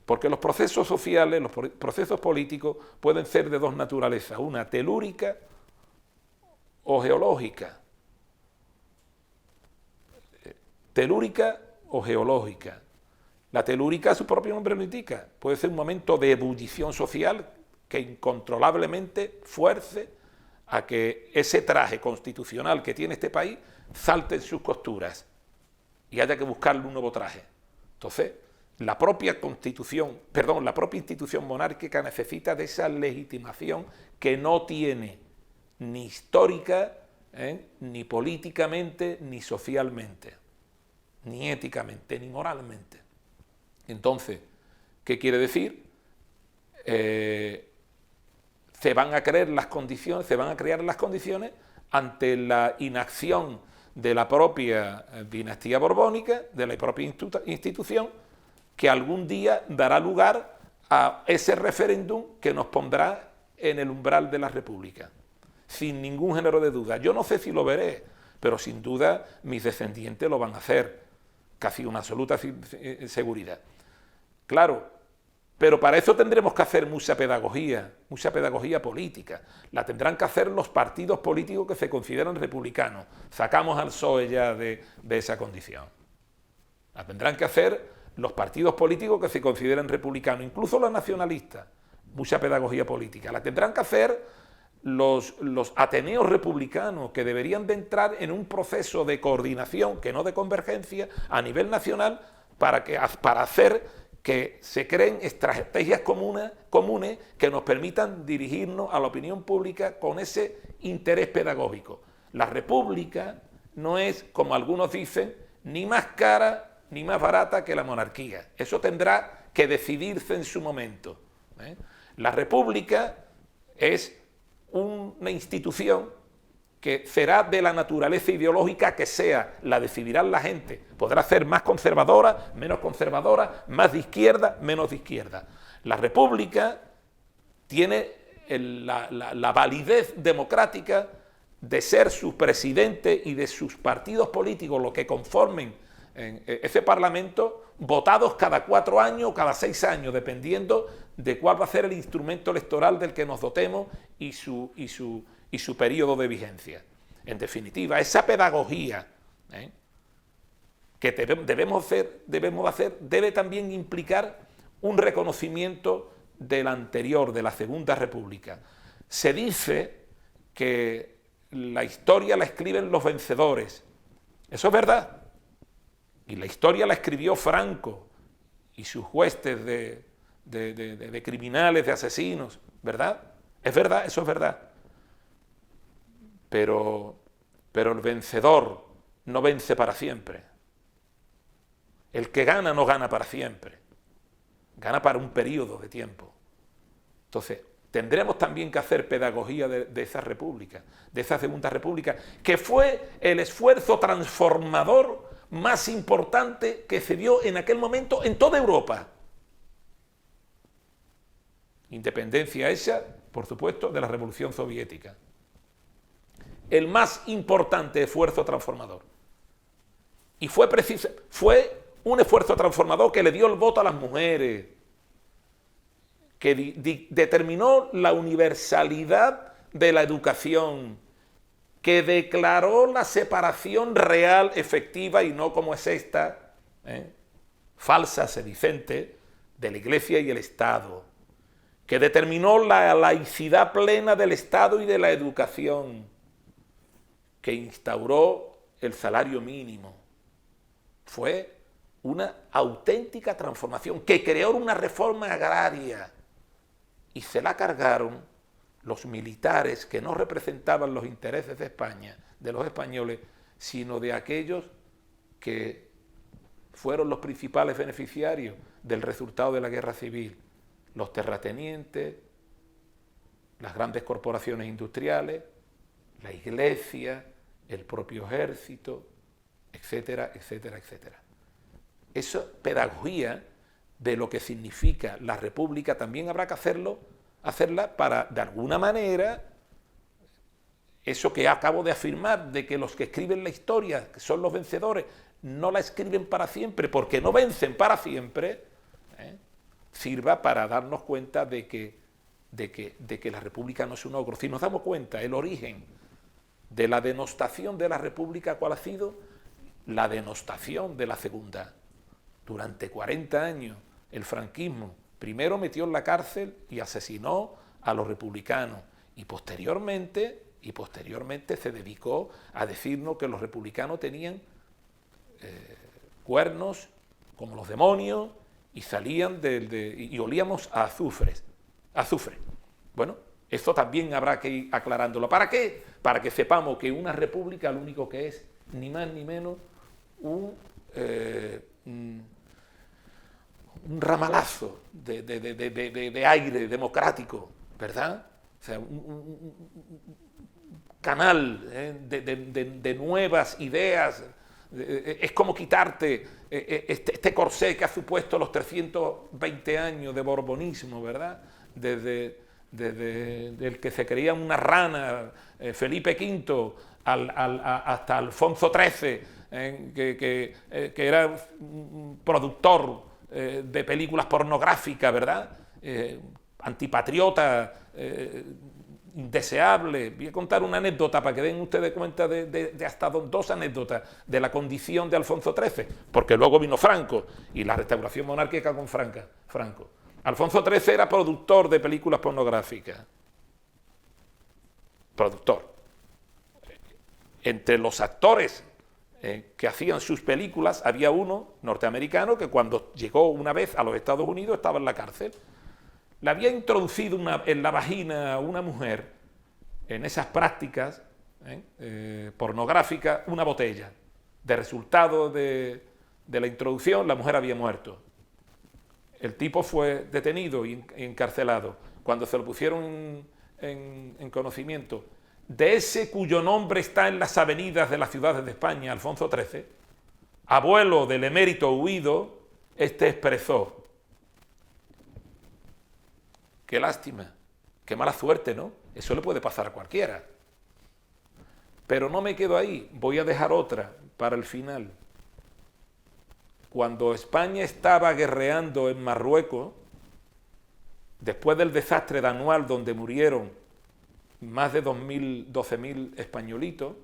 porque los procesos sociales, los procesos políticos pueden ser de 2 naturalezas, una telúrica o geológica. Telúrica o geológica. La telúrica, su propio nombre lo indica, puede ser un momento de ebullición social que incontrolablemente fuerce a que ese traje constitucional que tiene este país salte en sus costuras y haya que buscarle un nuevo traje. Entonces, la propia institución monárquica necesita de esa legitimación que no tiene ni histórica, ni políticamente, ni socialmente, ni éticamente, ni moralmente. Entonces, ¿qué quiere decir? Se van a crear las condiciones ante la inacción de la propia dinastía borbónica, de la propia institución, que algún día dará lugar a ese referéndum que nos pondrá en el umbral de la República, sin ningún género de duda. Yo no sé si lo veré, pero sin duda mis descendientes lo van a hacer, casi una absoluta seguridad. Claro, pero para eso tendremos que hacer mucha pedagogía política. La tendrán que hacer los partidos políticos que se consideran republicanos. Sacamos al PSOE ya de esa condición. La tendrán que hacer los partidos políticos que se consideren republicanos, incluso los nacionalistas, mucha pedagogía política. La tendrán que hacer los ateneos republicanos, que deberían de entrar en un proceso de coordinación, que no de convergencia, a nivel nacional, para hacer que se creen estrategias comunes que nos permitan dirigirnos a la opinión pública con ese interés pedagógico. La república no es, como algunos dicen, ni más cara ni más barata que la monarquía. Eso tendrá que decidirse en su momento, ¿eh? La república es una institución que será de la naturaleza ideológica que sea, la decidirá la gente. Podrá ser más conservadora, menos conservadora, más de izquierda, menos de izquierda. La república tiene la validez democrática de ser su presidente y de sus partidos políticos, los que conformen en ese Parlamento, votados cada 4 años o cada 6 años, dependiendo de cuál va a ser el instrumento electoral del que nos dotemos y su periodo de vigencia. En definitiva, esa pedagogía que debemos hacer debe también implicar un reconocimiento del anterior, de la Segunda República. Se dice que la historia la escriben los vencedores. Eso es verdad. Y la historia la escribió Franco y sus huestes de criminales, de asesinos, ¿verdad? Es verdad, eso es verdad. Pero el vencedor no vence para siempre. El que gana no gana para siempre. Gana para un periodo de tiempo. Entonces, tendremos también que hacer pedagogía de esa república, de esa Segunda República, que fue el esfuerzo transformador más importante que se dio en aquel momento en toda Europa. Independencia esa, por supuesto, de la Revolución Soviética. El más importante esfuerzo transformador. Y fue un esfuerzo transformador que le dio el voto a las mujeres, que determinó la universalidad de la educación, que declaró la separación real, efectiva, y no como es esta, falsa, sedicente, de la Iglesia y el Estado, que determinó la laicidad plena del Estado y de la educación, que instauró el salario mínimo. Fue una auténtica transformación, que creó una reforma agraria, y se la cargaron los militares que no representaban los intereses de España, de los españoles, sino de aquellos que fueron los principales beneficiarios del resultado de la guerra civil, los terratenientes, las grandes corporaciones industriales, la Iglesia, el propio ejército, etcétera, etcétera, etcétera. Esa pedagogía de lo que significa la república también habrá que hacerla para, de alguna manera, eso que acabo de afirmar, de que los que escriben la historia, que son los vencedores, no la escriben para siempre, porque no vencen para siempre, sirva para darnos cuenta de que la república no es un ogro. Si nos damos cuenta, el origen de la denostación de la república, ¿cuál ha sido? La denostación de la segunda. Durante 40 años, el franquismo primero metió en la cárcel y asesinó a los republicanos, y posteriormente se dedicó a decirnos que los republicanos tenían cuernos como los demonios y salían y olíamos a azufre. Bueno, esto también habrá que ir aclarándolo. ¿Para qué? Para que sepamos que una república lo único que es, ni más ni menos, un ramalazo de aire democrático, ¿verdad? O sea, un canal de nuevas ideas. Es como quitarte este corsé que ha supuesto los 320 años de borbonismo, ¿verdad? Desde el que se creía una rana, Felipe V, hasta Alfonso XIII, que era un productor de películas pornográficas, ¿verdad? Antipatriota, indeseable. Voy a contar una anécdota para que den ustedes cuenta de hasta dos anécdotas de la condición de Alfonso XIII, porque luego vino Franco y la restauración monárquica con Franco. Alfonso XIII era productor de películas pornográficas. Productor. Entre los actores que hacían sus películas había uno norteamericano que cuando llegó una vez a los Estados Unidos estaba en la cárcel. Le había introducido en la vagina a una mujer, en esas prácticas pornográficas, una botella. De resultado de la introducción, la mujer había muerto. El tipo fue detenido y encarcelado. Cuando se lo pusieron en conocimiento de ese cuyo nombre está en las avenidas de las ciudades de España, Alfonso XIII, abuelo del emérito huido, este expresó: qué lástima, qué mala suerte, ¿no? Eso le puede pasar a cualquiera. Pero no me quedo ahí, voy a dejar otra para el final. Cuando España estaba guerreando en Marruecos, después del desastre de Anual, donde murieron más de 12.000 españolitos,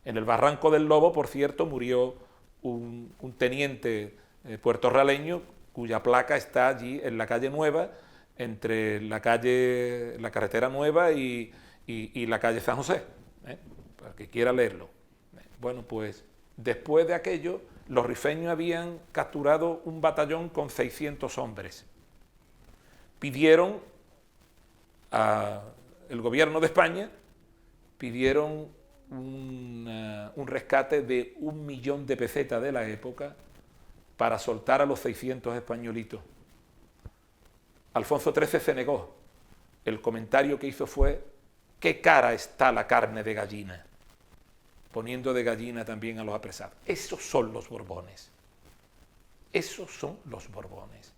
en el Barranco del Lobo, por cierto, murió un teniente puertorriqueño cuya placa está allí en la calle Nueva, entre la carretera Nueva y la calle San José, para que quiera leerlo. Bueno, pues después de aquello, los rifeños habían capturado un batallón con 600 hombres. Pidieron el gobierno de España, pidieron un rescate de 1 millón de pesetas de la época para soltar a los 600 españolitos. Alfonso XIII se negó. El comentario que hizo fue: qué cara está la carne de gallina, poniendo de gallina también a los apresados. Esos son los Borbones. Esos son los Borbones.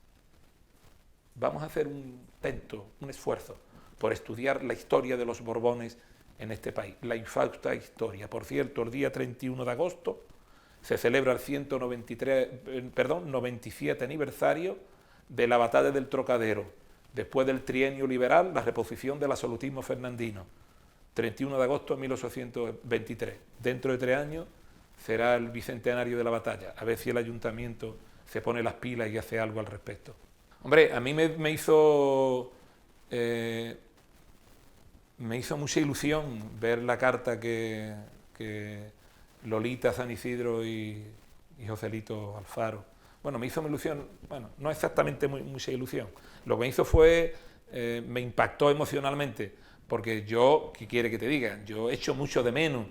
Vamos a hacer un intento, un esfuerzo por estudiar la historia de los Borbones en este país, la infausta historia. Por cierto, el día 31 de agosto se celebra el 97 aniversario de la batalla del Trocadero, después del trienio liberal, la reposición del absolutismo fernandino. 31 de agosto de 1823. Dentro de 3 años será el bicentenario de la batalla. A ver si el ayuntamiento se pone las pilas y hace algo al respecto. Hombre, a mí me hizo mucha ilusión ver la carta que Lolita San Isidro y Joselito Alfaro. Bueno, me hizo ilusión, bueno, no exactamente mucha ilusión. Lo que me hizo fue, me impactó emocionalmente, porque yo, ¿qué quiere que te diga? Yo echo mucho de menos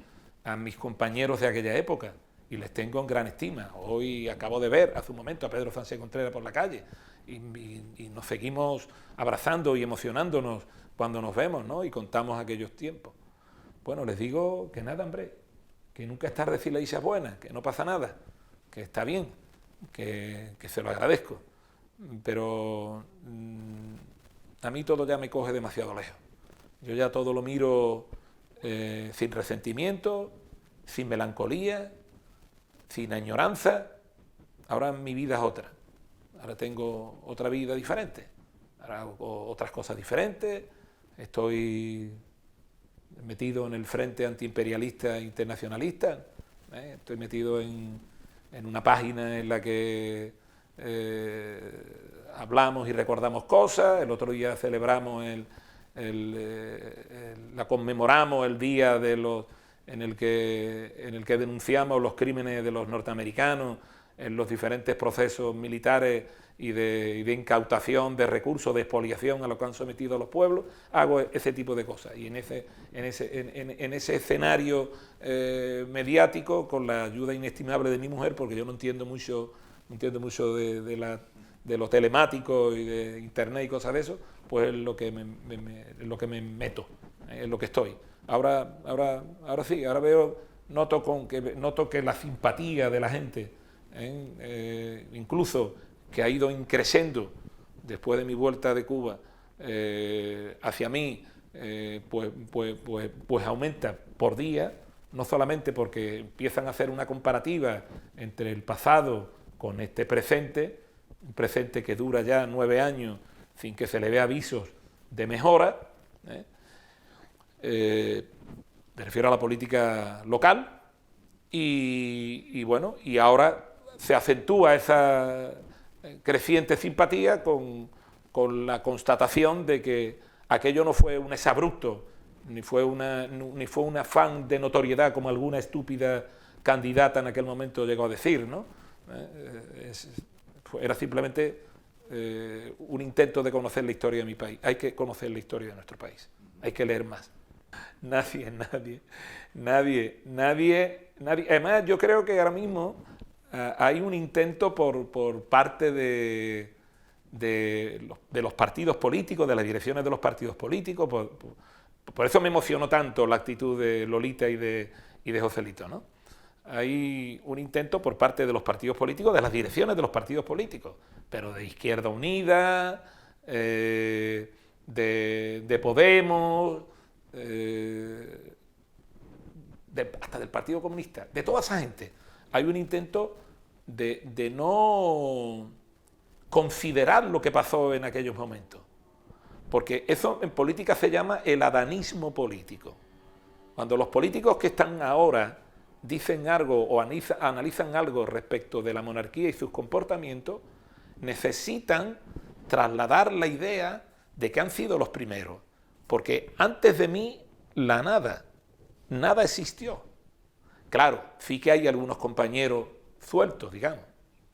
a mis compañeros de aquella época y les tengo en gran estima. Hoy acabo de ver hace un momento a Pedro Sánchez Contreras por la calle y nos seguimos abrazando y emocionándonos cuando nos vemos, ¿no? Y contamos aquellos tiempos. Bueno, les digo que nada, hombre, que nunca es tarde decir la dicha buena, que no pasa nada, que está bien, que se lo agradezco, pero a mí todo ya me coge demasiado lejos. Yo ya todo lo miro sin resentimiento, sin melancolía, sin añoranza. Ahora mi vida es otra. Ahora tengo otra vida diferente. Ahora hago otras cosas diferentes. Estoy metido en el Frente Antiimperialista Internacionalista. Estoy metido en una página en la que hablamos y recordamos cosas. El otro día celebramos conmemoramos el día en el que denunciamos los crímenes de los norteamericanos en los diferentes procesos militares y de incautación de recursos, de expoliación a los que han sometido a los pueblos. Hago ese tipo de cosas y en ese escenario mediático, con la ayuda inestimable de mi mujer, porque yo no entiendo mucho de lo telemático y de internet y cosas de eso, pues es lo que me meto, es lo que estoy. Ahora sí, ahora noto que la simpatía de la gente, incluso que ha ido increciendo después de mi vuelta de Cuba hacia mí, pues aumenta por día, no solamente porque empiezan a hacer una comparativa entre el pasado con este presente, un presente que dura ya 9 años sin que se le vea avisos de mejora, Me refiero a la política local, y bueno, y ahora se acentúa esa creciente simpatía con la constatación de que aquello no fue un exabrupto, ni fue un afán de notoriedad como alguna estúpida candidata en aquel momento llegó a decir, ¿no? Era simplemente un intento de conocer la historia de mi país. Hay que conocer la historia de nuestro país, hay que leer más. Nadie. Además, yo creo que ahora mismo hay un intento por parte de los partidos políticos, de las direcciones de los partidos políticos. Por eso me emocionó tanto la actitud de Lolita y de Joselito, ¿no? Hay un intento por parte de los partidos políticos, de las direcciones de los partidos políticos, pero de Izquierda Unida, de Podemos, hasta del Partido Comunista, de toda esa gente. Hay un intento de no considerar lo que pasó en aquellos momentos, porque eso en política se llama el adanismo político. Cuando los políticos que están ahora dicen algo o analizan algo respecto de la monarquía y sus comportamientos, necesitan trasladar la idea de que han sido los primeros, porque antes de mí la nada existió. Claro, sí que hay algunos compañeros sueltos, digamos,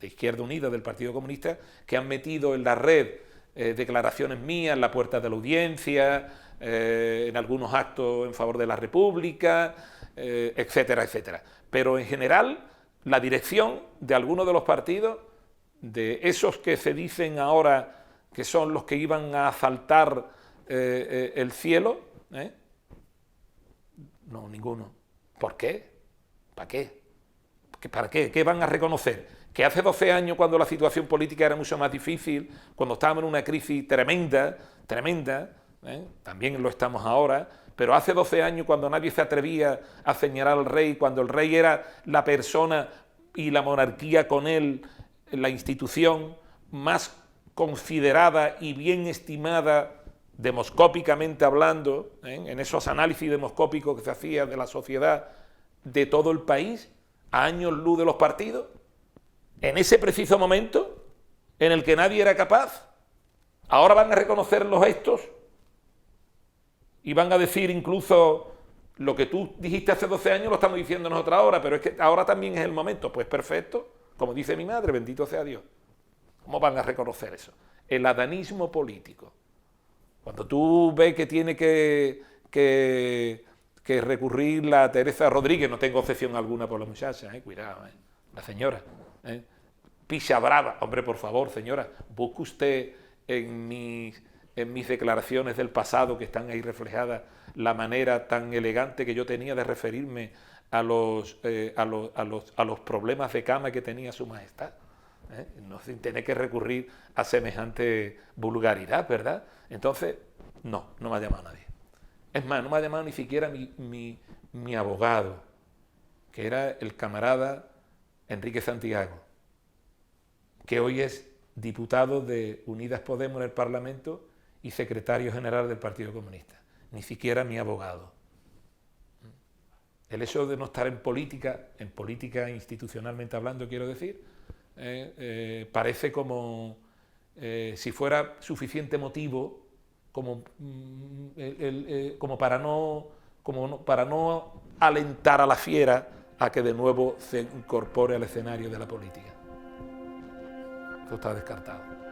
de Izquierda Unida, del Partido Comunista, que han metido en la red declaraciones mías en la puerta de la audiencia, en algunos actos en favor de la República, etcétera, etcétera. Pero en general, la dirección de algunos de los partidos, de esos que se dicen ahora que son los que iban a asaltar el cielo, no, ninguno. ¿Por qué? ¿Para qué? ¿Para qué? ¿Qué van a reconocer? Que hace 12 años, cuando la situación política era mucho más difícil, cuando estábamos en una crisis tremenda, también lo estamos ahora, pero hace 12 años, cuando nadie se atrevía a señalar al rey, cuando el rey era la persona y la monarquía con él, la institución más considerada y bien estimada demoscópicamente hablando, en esos análisis demoscópicos que se hacía de la sociedad de todo el país, a años luz de los partidos, en ese preciso momento en el que nadie era capaz, ahora van a reconocerlos estos y van a decir incluso lo que tú dijiste hace 12 años lo estamos diciendo nosotros ahora, pero es que ahora también es el momento. Pues perfecto, como dice mi madre, bendito sea Dios. ¿Cómo van a reconocer eso? El adanismo político. Cuando tú ves que tiene que recurrir la Teresa Rodríguez, no tengo obsesión alguna por la muchacha, cuidado, la señora, picha brava, hombre, por favor, señora, busque usted en mis declaraciones del pasado, que están ahí reflejadas, la manera tan elegante que yo tenía de referirme a los problemas de cama que tenía su majestad, no sin tener que recurrir a semejante vulgaridad, ¿verdad? Entonces, no me ha llamado nadie. Es más, no me ha llamado ni siquiera mi abogado, que era el camarada Enrique Santiago, que hoy es diputado de Unidas Podemos en el Parlamento y secretario general del Partido Comunista. Ni siquiera mi abogado. El hecho de no estar en política institucionalmente hablando, quiero decir, parece como si fuera suficiente motivo como para no alentar a la fiera a que de nuevo se incorpore al escenario de la política. Eso está descartado.